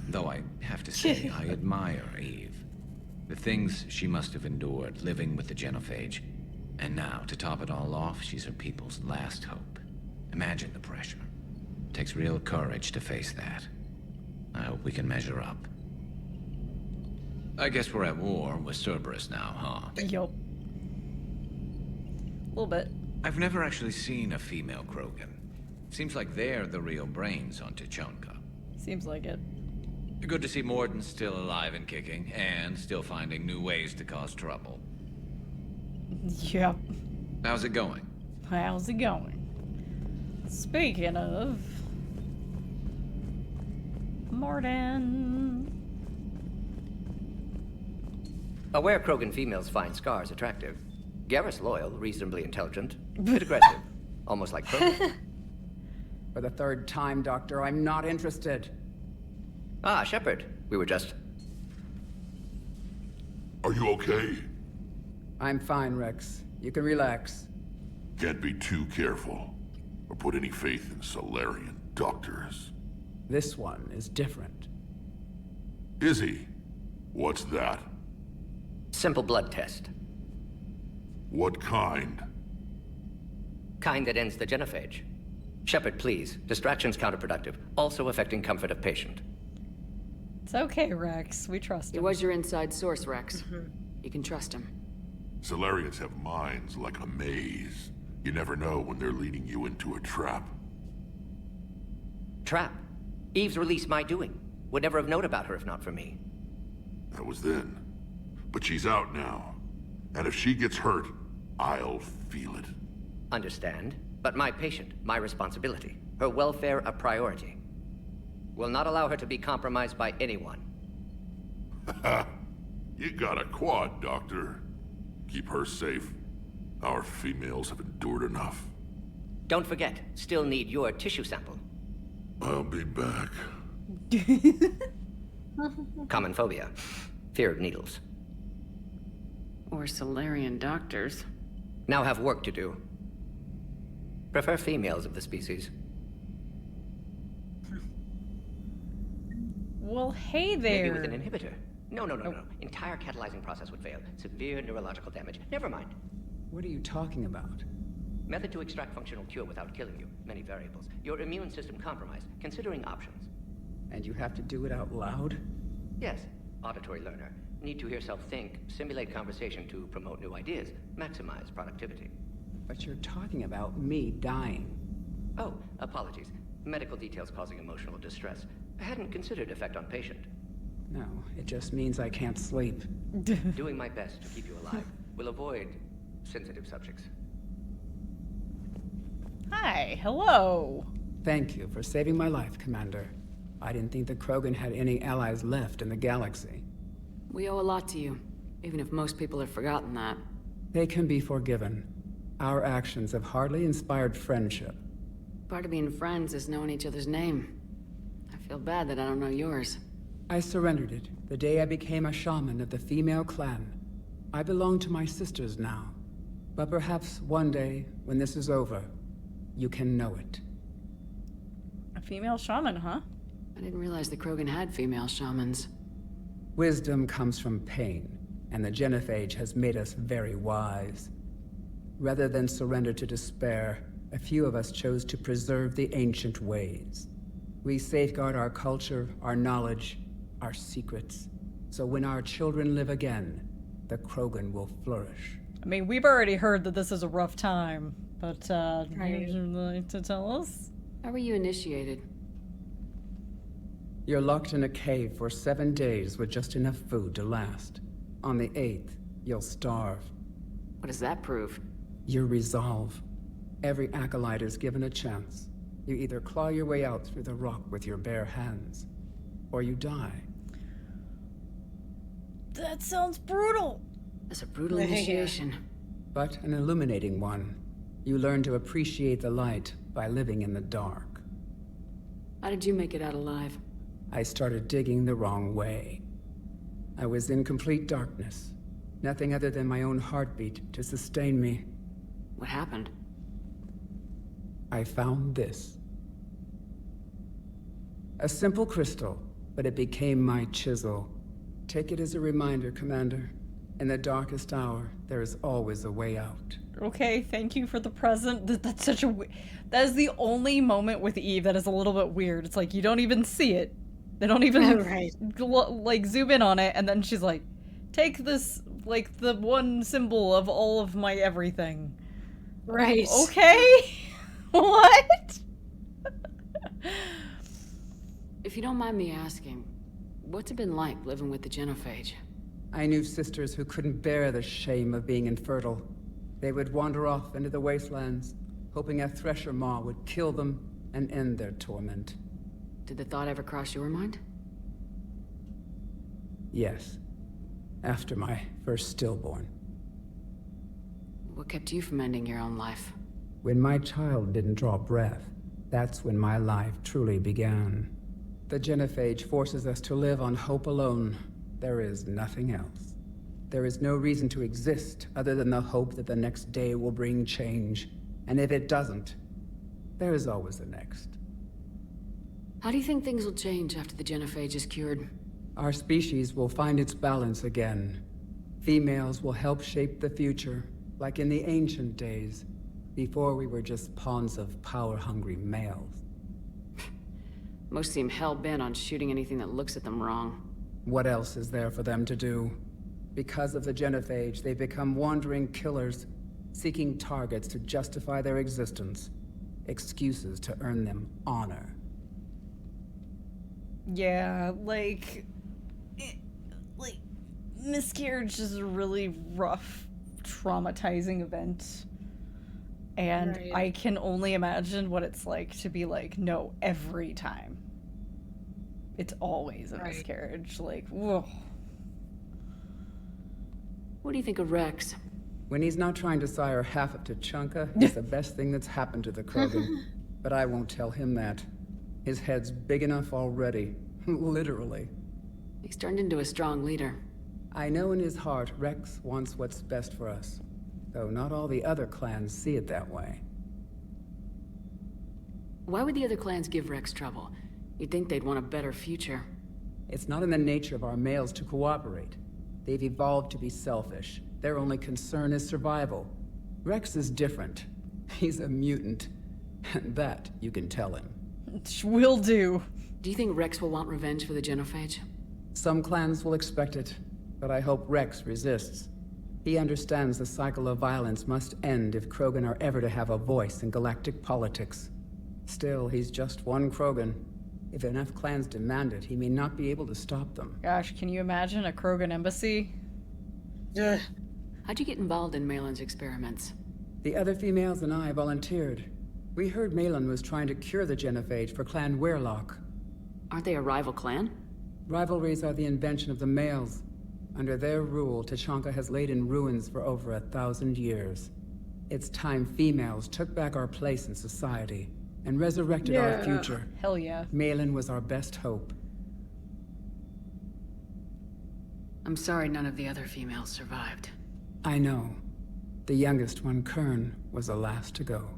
G: Though I have to say, I admire Eve. The things she must have endured living with the Genophage. And now, to top it all off, she's her people's last hope. Imagine the pressure. Takes real courage to face that. I hope we can measure up. I guess we're at war with Cerberus now, huh?
A: Yup. A little bit.
G: I've never actually seen a female Krogan. Seems like they're the real brains on Tuchanka.
A: Seems like it.
G: Good to see Morden's still alive and kicking, and still finding new ways to cause trouble.
A: Yep.
G: How's it going?
A: How's it going? Speaking of... Morden.
F: Aware Krogan females find scars attractive. Garrus loyal, reasonably intelligent, bit aggressive. Almost like Krogan.
W: For the third time, Doctor, I'm not interested.
F: Ah, Shepard. We were just...
P: Are you okay?
W: I'm fine, Rex. You can relax.
P: Can't be too careful, or put any faith in Salarian doctors.
W: This one is different.
P: Is he? What's that?
F: Simple blood test.
P: What kind?
F: Kind that ends the genophage. Shepard, please. Distraction's counterproductive, also affecting comfort of patient.
A: It's okay, Rex. We trust him.
C: He was your inside source, Rex. You can trust him.
P: Salarians have minds like a maze. You never know when they're leading you into a trap.
F: Trap? Eve's release my doing. Would never have known about her if not for me.
P: That was then. But she's out now. And if she gets hurt, I'll feel it.
F: Understand. But my patient, my responsibility. Her welfare a priority. Will not allow her to be compromised by anyone.
P: You got a quad, Doctor. Keep her safe. Our females have endured enough.
F: Don't forget, still need your tissue sample.
P: I'll be back.
F: Common phobia. Fear of needles.
C: Or Salarian doctors.
F: Now have work to do. Prefer females of the species.
A: Well, hey there.
F: Maybe with an inhibitor. No. Entire catalyzing process would fail. Severe neurological damage. Never mind.
W: What are you talking about?
F: Method to extract functional cure without killing you. Many variables. Your immune system compromised. Considering options.
W: And you have to do it out loud?
F: Yes. Auditory learner. Need to hear self think, simulate conversation to promote new ideas, maximize productivity.
W: But you're talking about me dying.
F: Oh, apologies. Medical details causing emotional distress. I hadn't considered effect on patient.
W: No, it just means I can't sleep.
F: Doing my best to keep you alive. Will avoid sensitive subjects.
A: Hi, hello.
W: Thank you for saving my life, Commander. I didn't think the Krogan had any allies left in the galaxy.
C: We owe a lot to you, even if most people have forgotten that.
W: They can be forgiven. Our actions have hardly inspired friendship.
C: Part of being friends is knowing each other's name. I feel bad that I don't know yours.
W: I surrendered it the day I became a shaman of the female clan. I belong to my sisters now. But perhaps one day, when this is over, you can know it.
A: A female shaman, huh?
C: I didn't realize the Krogan had female shamans.
W: Wisdom comes from pain, and the genophage has made us very wise. Rather than surrender to despair, a few of us chose to preserve the ancient ways. We safeguard our culture, our knowledge, our secrets. So when our children live again, the Krogan will flourish.
A: I mean, we've already heard that this is a rough time, but
D: Right.
A: would you like to tell us?
C: How were you initiated?
W: You're locked in a cave for 7 days with just enough food to last. On the 8th, you'll starve.
C: What does that prove?
W: Your resolve. Every acolyte is given a chance. You either claw your way out through the rock with your bare hands, or you die.
A: That sounds brutal.
C: That's a brutal initiation.
W: But an illuminating one. You learn to appreciate the light by living in the dark.
C: How did you make it out alive?
W: I started digging the wrong way. I was in complete darkness. Nothing other than my own heartbeat to sustain me.
C: What happened?
W: I found this. A simple crystal, but it became my chisel. Take it as a reminder, Commander. In the darkest hour, there is always a way out.
A: Okay, thank you for the present. That's such a... That is the only moment with Eve that is a little bit weird. It's like, you don't even see it. They don't even,
D: Right.
A: like, zoom in on it, and then she's like, take this, like, the one symbol of all of my everything.
D: Right.
A: Okay? What?
C: If you don't mind me asking, what's it been like living with the genophage?
W: I knew sisters who couldn't bear the shame of being infertile. They would wander off into the wastelands, hoping a thresher maw would kill them and end their torment.
C: Did the thought ever cross your mind?
W: Yes. After my first stillborn.
C: What kept you from ending your own life?
W: When my child didn't draw breath, that's when my life truly began. The genophage forces us to live on hope alone. There is nothing else. There is no reason to exist other than the hope that the next day will bring change. And if it doesn't, there is always the next.
C: How do you think things will change after the genophage is cured?
W: Our species will find its balance again. Females will help shape the future, like in the ancient days, before we were just pawns of power-hungry males.
C: Most seem hell-bent on shooting anything that looks at them wrong.
W: What else is there for them to do? Because of the genophage, they become wandering killers, seeking targets to justify their existence, excuses to earn them honor.
A: Yeah, like miscarriage is a really rough, traumatizing event. And
D: Right.
A: I can only imagine what it's like to be like, no, every time. It's always a
D: Right.
A: miscarriage. Like, whoa.
C: What do you think of Rex?
W: When he's not trying to sire half of Tuchanka, it's the best thing that's happened to the Krogan. But I won't tell him that. His head's big enough already. Literally.
C: He's turned into a strong leader.
W: I know in his heart Rex wants what's best for us. Though not all the other clans see it that way.
C: Why would the other clans give Rex trouble? You'd think they'd want a better future.
W: It's not in the nature of our males to cooperate. They've evolved to be selfish. Their only concern is survival. Rex is different. He's a mutant. And that you can tell him.
A: Will do.
C: Do you think Rex will want revenge for the genophage?
W: Some clans will expect it, but I hope Rex resists. He understands the cycle of violence must end if Krogan are ever to have a voice in galactic politics. Still, he's just one Krogan. If enough clans demand it, he may not be able to stop them.
A: Gosh, can you imagine a Krogan embassy?
C: How'd you get involved in Malin's experiments?
W: The other females and I volunteered. We heard Malin was trying to cure the genophage for Clan Weirlock.
C: Aren't they a rival clan?
W: Rivalries are the invention of the males. Under their rule, Tuchanka has laid in ruins for over 1,000 years. It's time females took back our place in society and resurrected our future.
A: Hell yeah.
W: Malin was our best hope.
C: I'm sorry none of the other females survived.
W: I know. The youngest one, Kern, was the last to go.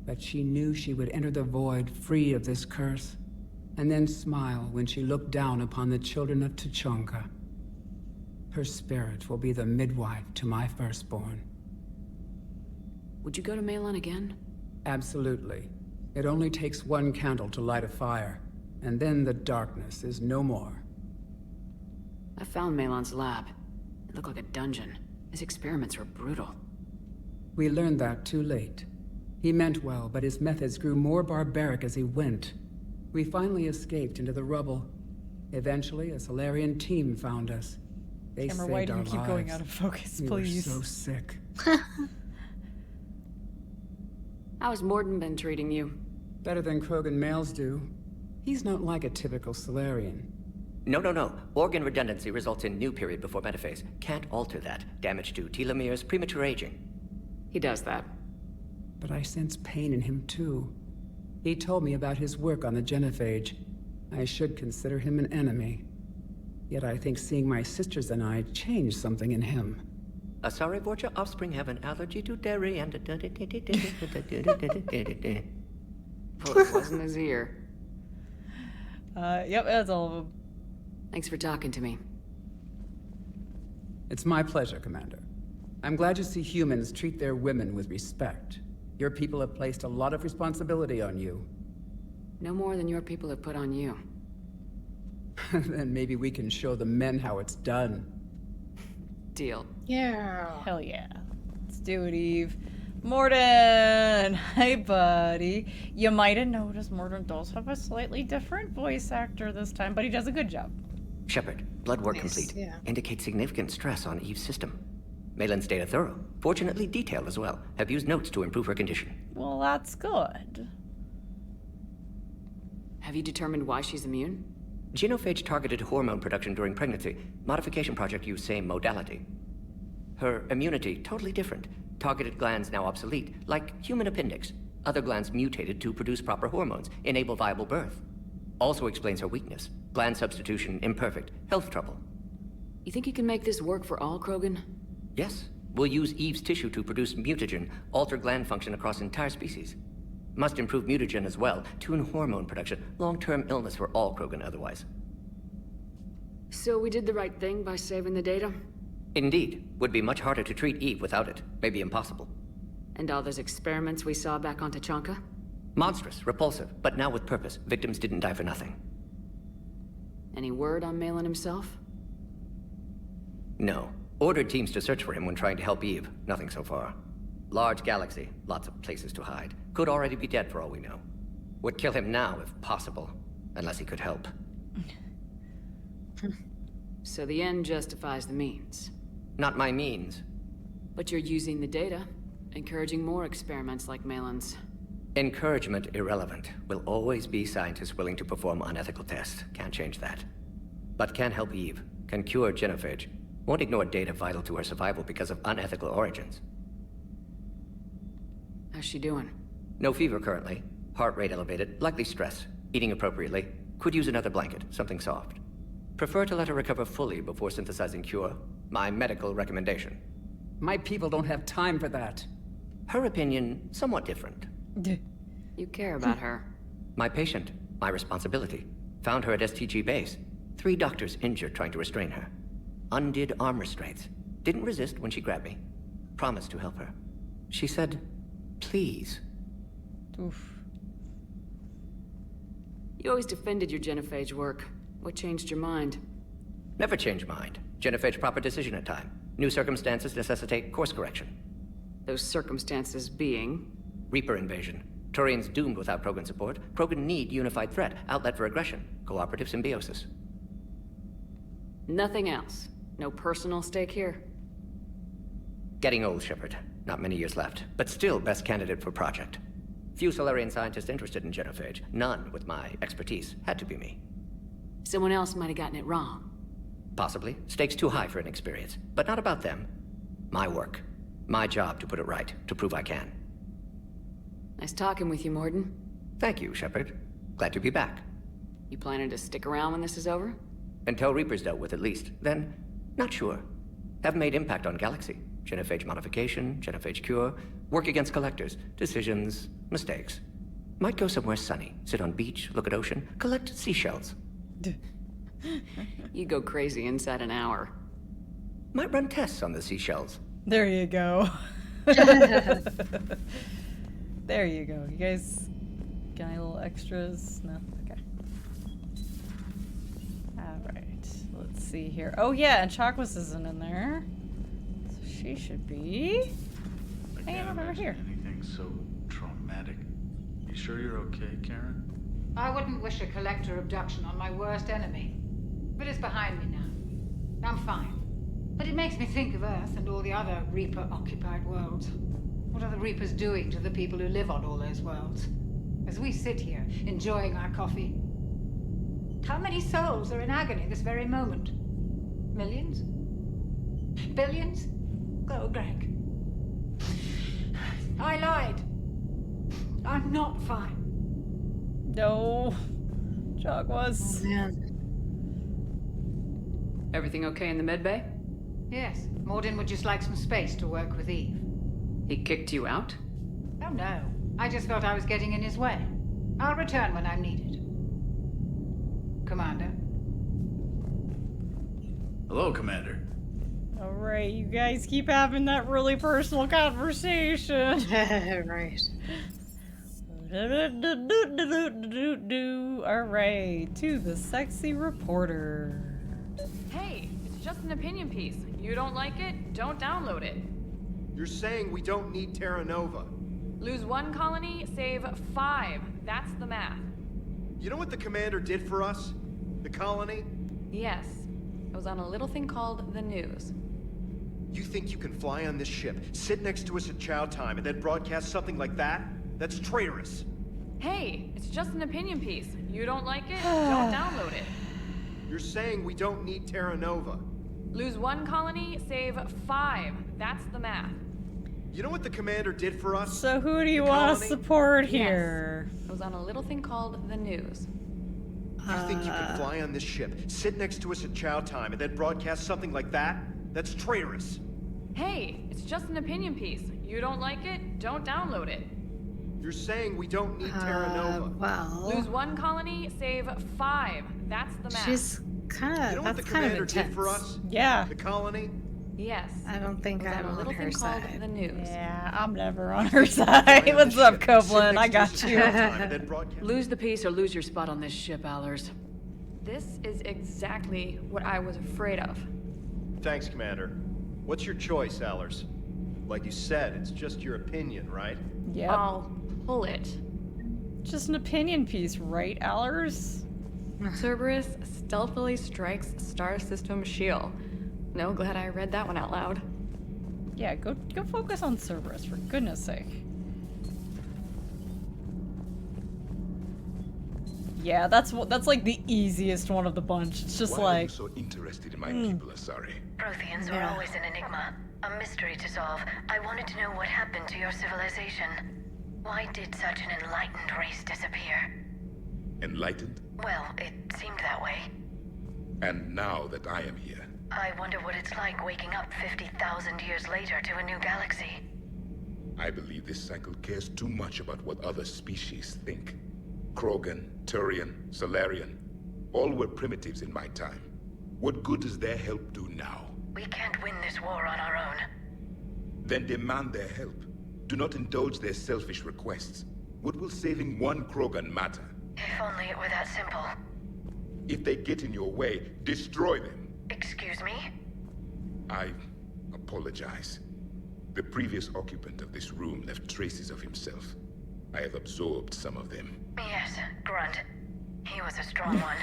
W: But she knew she would enter the void free of this curse, and then smile when she looked down upon the children of Tuchanka. Her spirit will be the midwife to my firstborn.
C: Would you go to Malin again?
W: Absolutely. It only takes one candle to light a fire, and then the darkness is no more.
C: I found Malin's lab. It looked like a dungeon. His experiments were brutal.
W: We learned that too late. He meant well, but his methods grew more barbaric as he went. We finally escaped into the rubble. Eventually, a Salarian team found us. They
A: Camera,
W: saved
A: why do
W: our
A: you keep
W: lives.
A: going out of focus,
W: We
A: please?
W: were so sick.
C: How's Morden been treating you?
W: Better than Krogan males do. He's not like a typical Salarian.
F: No. Organ redundancy results in new period before metaphase. Can't alter that. Damage to telomeres, premature aging.
C: He does that.
W: But I sense pain in him too. He told me about his work on the genophage. I should consider him an enemy. Yet I think seeing my sisters and I changed something in him.
F: Sorry, Vorcha, offspring have an allergy to dairy and...
C: Well, it wasn't his ear.
A: Yep, that's all of them.
C: Thanks for talking to me.
W: It's my pleasure, Commander. I'm glad to see humans treat their women with respect. Your people have placed a lot of responsibility on you.
C: No more than your people have put on you.
W: Then maybe we can show the men how it's done.
C: Deal.
D: Yeah.
A: Hell yeah. Let's do it, Eve. Morden! Hi, buddy. You might have noticed Morden does have a slightly different voice actor this time, but he does a good job.
F: Shepard, blood work complete.
D: Yeah.
F: Indicates significant stress on Eve's system. Malin's data thorough. Fortunately detailed as well. Have used notes to improve her condition.
A: Well, that's good.
C: Have you determined why she's immune?
F: Genophage targeted hormone production during pregnancy. Modification project used same modality. Her immunity, totally different. Targeted glands now obsolete, like human appendix. Other glands mutated to produce proper hormones, enable viable birth. Also explains her weakness. Gland substitution imperfect. Health trouble.
C: You think you can make this work for all Krogan?
F: Yes. We'll use Eve's tissue to produce mutagen, alter gland function across entire species. Must improve mutagen as well, tune hormone production. Long-term illness for all Krogan otherwise.
C: So we did the right thing by saving the data?
F: Indeed. Would be much harder to treat Eve without it. Maybe impossible.
C: And all those experiments we saw back on Tuchanka?
F: Monstrous, repulsive, but now with purpose. Victims didn't die for nothing.
C: Any word on Malin himself?
F: No. Ordered teams to search for him when trying to help Eve. Nothing so far. Large galaxy, lots of places to hide. Could already be dead for all we know. Would kill him now if possible. Unless he could help.
C: So the end justifies the means.
F: Not my means.
C: But you're using the data, encouraging more experiments like Malin's.
F: Encouragement irrelevant. Will always be scientists willing to perform unethical tests. Can't change that. But can help Eve. Can cure genophage. Won't ignore data vital to her survival because of unethical origins.
C: How's she doing?
F: No fever currently. Heart rate elevated. Likely stress. Eating appropriately. Could use another blanket. Something soft. Prefer to let her recover fully before synthesizing cure. My medical recommendation.
W: My people don't have time for that.
F: Her opinion, somewhat different.
C: You care about her.
F: My patient. My responsibility. Found her at STG base. 3 doctors injured trying to restrain her. Undid arm restraints. Didn't resist when she grabbed me. Promised to help her. She said, please.
A: Oof.
C: You always defended your genophage work. What changed your mind?
F: Never change mind. Genophage proper decision at time. New circumstances necessitate course correction.
C: Those circumstances being?
F: Reaper invasion. Turian's doomed without Krogan support. Krogan need unified threat, outlet for aggression, cooperative symbiosis.
C: Nothing else. No personal stake here.
F: Getting old, Shepard. Not many years left, but still best candidate for project. Few Salarian scientists interested in genophage. None with my expertise. Had to be me.
C: Someone else might have gotten it wrong.
F: Possibly. Stakes too high for inexperience. But not about them. My work. My job to put it right, to prove I can.
C: Nice talking with you, Morden.
F: Thank you, Shepard. Glad to be back.
C: You planning to stick around when this is over?
F: Until Reaper's dealt with, at least. Then, not sure. Have made impact on Galaxy. Genophage modification, genophage cure, work against collectors, decisions, mistakes. Might go somewhere sunny, sit on beach, look at ocean, collect seashells.
C: You go crazy inside an hour.
F: Might run tests on the seashells.
A: There you go. There you go. You guys got any little extras? No? Okay. Alright. Let's see here. Oh yeah, and Chakwas isn't in there. So she should be hanging out over here.
E: Anything so traumatic. You sure you're okay, Karen?
J: I wouldn't wish a collector abduction on my worst enemy. But it's behind me now. I'm fine. But it makes me think of Earth and all the other Reaper-occupied worlds. What are the Reapers doing to the people who live on all those worlds? As we sit here, enjoying our coffee. How many souls are in agony this very moment? Millions? Billions? Oh, Greg. I lied. I'm not fine.
A: No. Chakwas.
D: Oh, man.
C: Everything okay in the medbay?
J: Yes. Morden would just like some space to work with Eve.
C: He kicked you out?
J: Oh, no. I just felt I was getting in his way. I'll return when I'm needed. Commander.
E: Hello, Commander.
A: Alright, you guys keep having that really personal conversation.
D: Right.
A: Alright, to the sexy reporter.
M: Hey, it's just an opinion piece. You don't like it? Don't download it.
L: You're saying we don't need Terra Nova.
M: Lose 1 colony, save 5. That's the math.
L: You know what the commander did for us? The colony?
M: Yes. It was on a little thing called the news.
L: You think you can fly on this ship, sit next to us at chow time, and then broadcast something like that? That's traitorous.
M: Hey, it's just an opinion piece. You don't like it? Don't download it.
L: You're saying we don't need Terra Nova.
M: Lose 1 colony, save 5. That's the math.
L: You know what the commander did for us?
A: So who do you want to support here?
M: Yes. It was on a little thing called the news.
L: You think you can fly on this ship, sit next to us at chow time, and then broadcast something like that? That's traitorous.
M: Hey, it's just an opinion piece. You don't like it? Don't download it.
L: You're saying we don't need Terra Nova.
D: Well...
M: Lose 1 colony, save 5. That's the math.
D: She's kind of...
L: You know what the commander did for us?
A: Yeah.
L: The colony?
M: Yes.
D: I don't think I'm
M: on a little
D: her
M: thing called
D: side.
M: the news.
A: Yeah, I'm never on her side. What's up, Copeland? I got you.
C: Lose the piece or lose your spot on this ship, Allers.
M: This is exactly what I was afraid of.
L: Thanks, Commander. What's your choice, Allers? Like you said, it's just your opinion, right?
A: Yep.
M: I'll pull it.
A: Just an opinion piece, right, Allers?
M: Cerberus stealthily strikes Star System shield. No, glad I read that one out loud.
A: Yeah, go focus on Cerberus, for goodness sake. Yeah, that's like the easiest one of the bunch. It's just
X: Why
A: like...
X: are you so interested in my people, Asari?
R: Protheans were always an enigma, a mystery to solve. I wanted to know what happened to your civilization. Why did such an enlightened race disappear?
X: Enlightened?
R: Well, it seemed that way.
X: And now that I am here,
R: I wonder what it's like waking up 50,000 years later to a new galaxy.
X: I believe this cycle cares too much about what other species think. Krogan, Turian, Salarian, all were primitives in my time. What good does their help do now?
R: We can't win this war on our own.
X: Then demand their help. Do not indulge their selfish requests. What will saving 1 Krogan matter?
R: If only it were that simple.
X: If they get in your way, destroy them.
R: Excuse me?
X: I apologize. The previous occupant of this room left traces of himself. I have absorbed some of them.
R: Yes, Grunt. He was a strong one.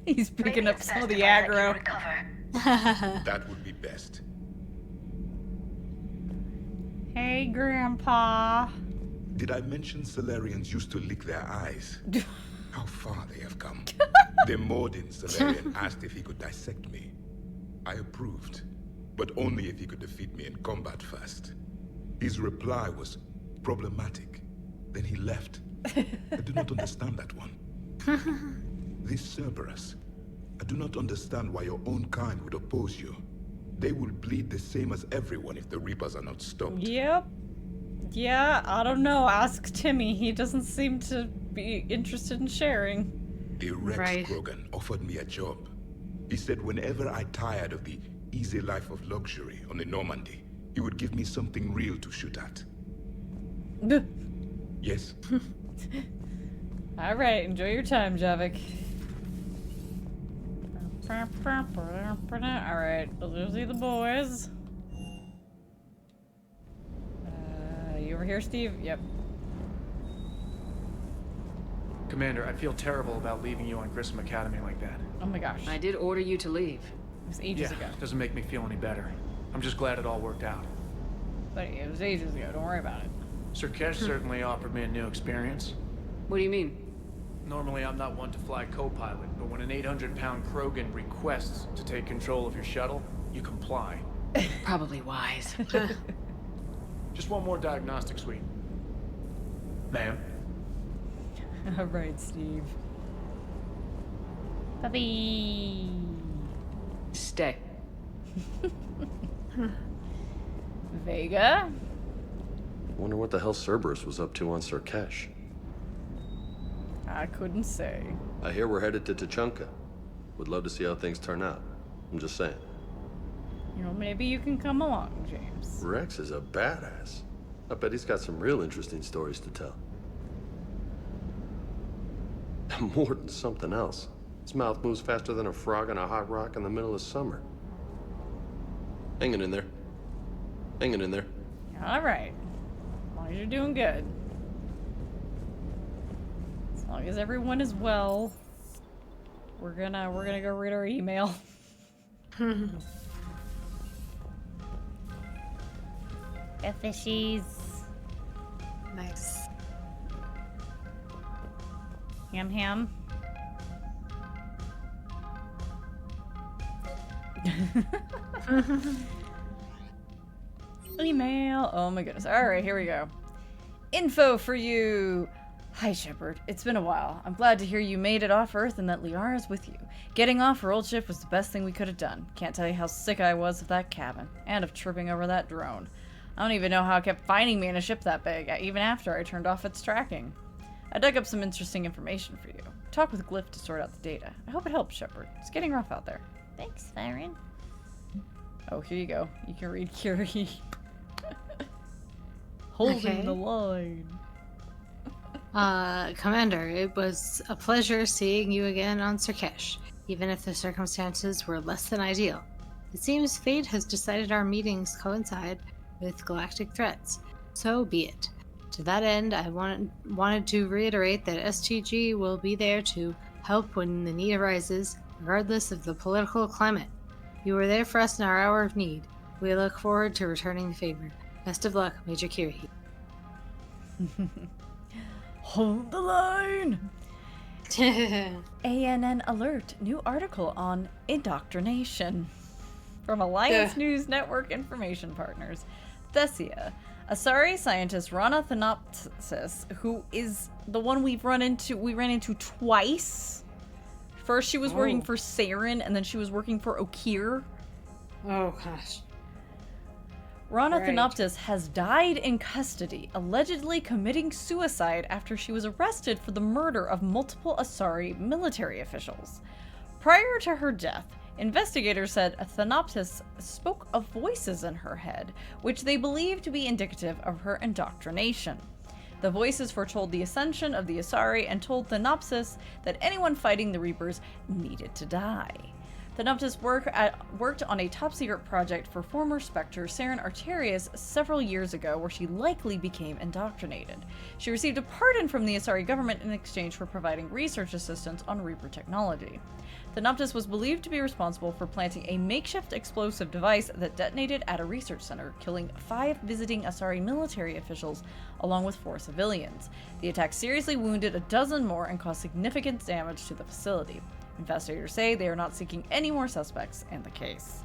A: He's picking
R: Maybe
A: up
R: it's
A: some of
R: best
A: the
R: if I let you
A: aggro.
R: recover.
X: That would be best.
A: Hey, Grandpa.
X: Did I mention Salarians used to lick their eyes? How far they have come. The Mordin Salarian asked if he could dissect me. I approved, but only if he could defeat me in combat first. His reply was problematic. Then he left. I do not understand that one. This Cerberus. I do not understand why your own kind would oppose you. They will bleed the same as everyone if the Reapers are not stopped.
A: Yep. Yeah, I don't know. Ask Timmy. He doesn't seem to be interested in sharing.
X: The Rex Krogan offered me a job. He said whenever I tired of the easy life of luxury on the Normandy, he would give me something real to shoot at. Yes.
A: Alright, enjoy your time, Javik. Alright, let's see the boys. You over here, Steve? Yep.
H: Commander, I feel terrible about leaving you on Grissom Academy like that.
A: Oh my gosh.
C: I did order you to leave.
A: It was ages ago.
H: Doesn't make me feel any better. I'm just glad it all worked out.
A: But it was ages ago, don't worry about it.
H: Sur'kesh certainly offered me a new experience.
C: What do you mean?
H: Normally I'm not one to fly co-pilot, but when an 800-pound Krogan requests to take control of your shuttle, you comply.
C: Probably wise.
H: Just one more diagnostic suite. Ma'am?
A: Alright, Steve. Puppy!
C: Stay.
A: Vega?
K: Wonder what the hell Cerberus was up to on Sur'kesh.
A: I couldn't say.
K: I hear we're headed to Tuchanka. Would love to see how things turn out. I'm just saying.
A: You know, maybe you can come along, James.
K: Rex is a badass. I bet he's got some real interesting stories to tell. More than something else. His mouth moves faster than a frog on a hot rock in the middle of summer. Hanging in there. Hanging in there.
A: Alright. As long as you're doing good. As long as everyone is well. We're gonna go read our email. The fishies.
D: Nice.
A: Ham. Email. Oh my goodness. Alright, here we go. Info for you. Hi, Shepard. It's been a while. I'm glad to hear you made it off Earth and that Liara's with you. Getting off her old ship was the best thing we could have done. Can't tell you how sick I was of that cabin, and of tripping over that drone. I don't even know how it kept finding me in a ship that big, even after I turned off its tracking. I dug up some interesting information for you. Talk with Glyph to sort out the data. I hope it helps, Shepard. It's getting rough out there. Thanks, Siren. Oh, here you go. You can read Curie. Holding the line.
D: Commander, it was a pleasure seeing you again on Sur'kesh, even if the circumstances were less than ideal. It seems fate has decided our meetings coincide with galactic threats. So be it. To that end, I wanted to reiterate that STG will be there to help when the need arises, regardless of the political climate. You were there for us in our hour of need. We look forward to returning the favor. Best of luck, Major Curie.
A: Hold the line! ANN alert. New article on indoctrination. From Alliance News Network information partners. Thessia. Asari scientist Rana Thanopsis, who is the one we ran into twice. First she was working for Saren, and then she was working for Okir.
D: Oh gosh.
A: Rana Thanopsis has died in custody, allegedly committing suicide after she was arrested for the murder of multiple Asari military officials. Prior to her death, investigators said Thanopsis spoke of voices in her head, which they believed to be indicative of her indoctrination. The voices foretold the ascension of the Asari and told Thanopsis that anyone fighting the Reapers needed to die. The Nuptus worked on a top-secret project for former Spectre Saren Arterius several years ago, where she likely became indoctrinated. She received a pardon from the Asari government in exchange for providing research assistance on Reaper technology. The Nuptus was believed to be responsible for planting a makeshift explosive device that detonated at a research center, killing 5 visiting Asari military officials along with 4 civilians. The attack seriously wounded a dozen more and caused significant damage to the facility. Investigators say they are not seeking any more suspects in the case.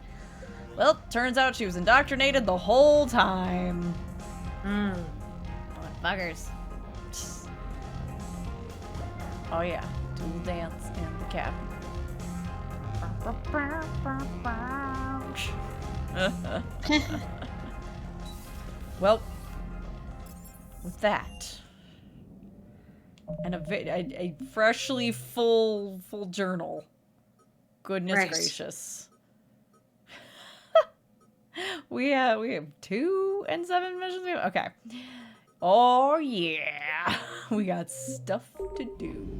A: Well, turns out she was indoctrinated the whole time. Buggers. Oh yeah, dual dance in the cabin. Well, with that, and a freshly full journal. Goodness gracious. we have 2 and 7 missions. Okay. Oh yeah, we got stuff to do.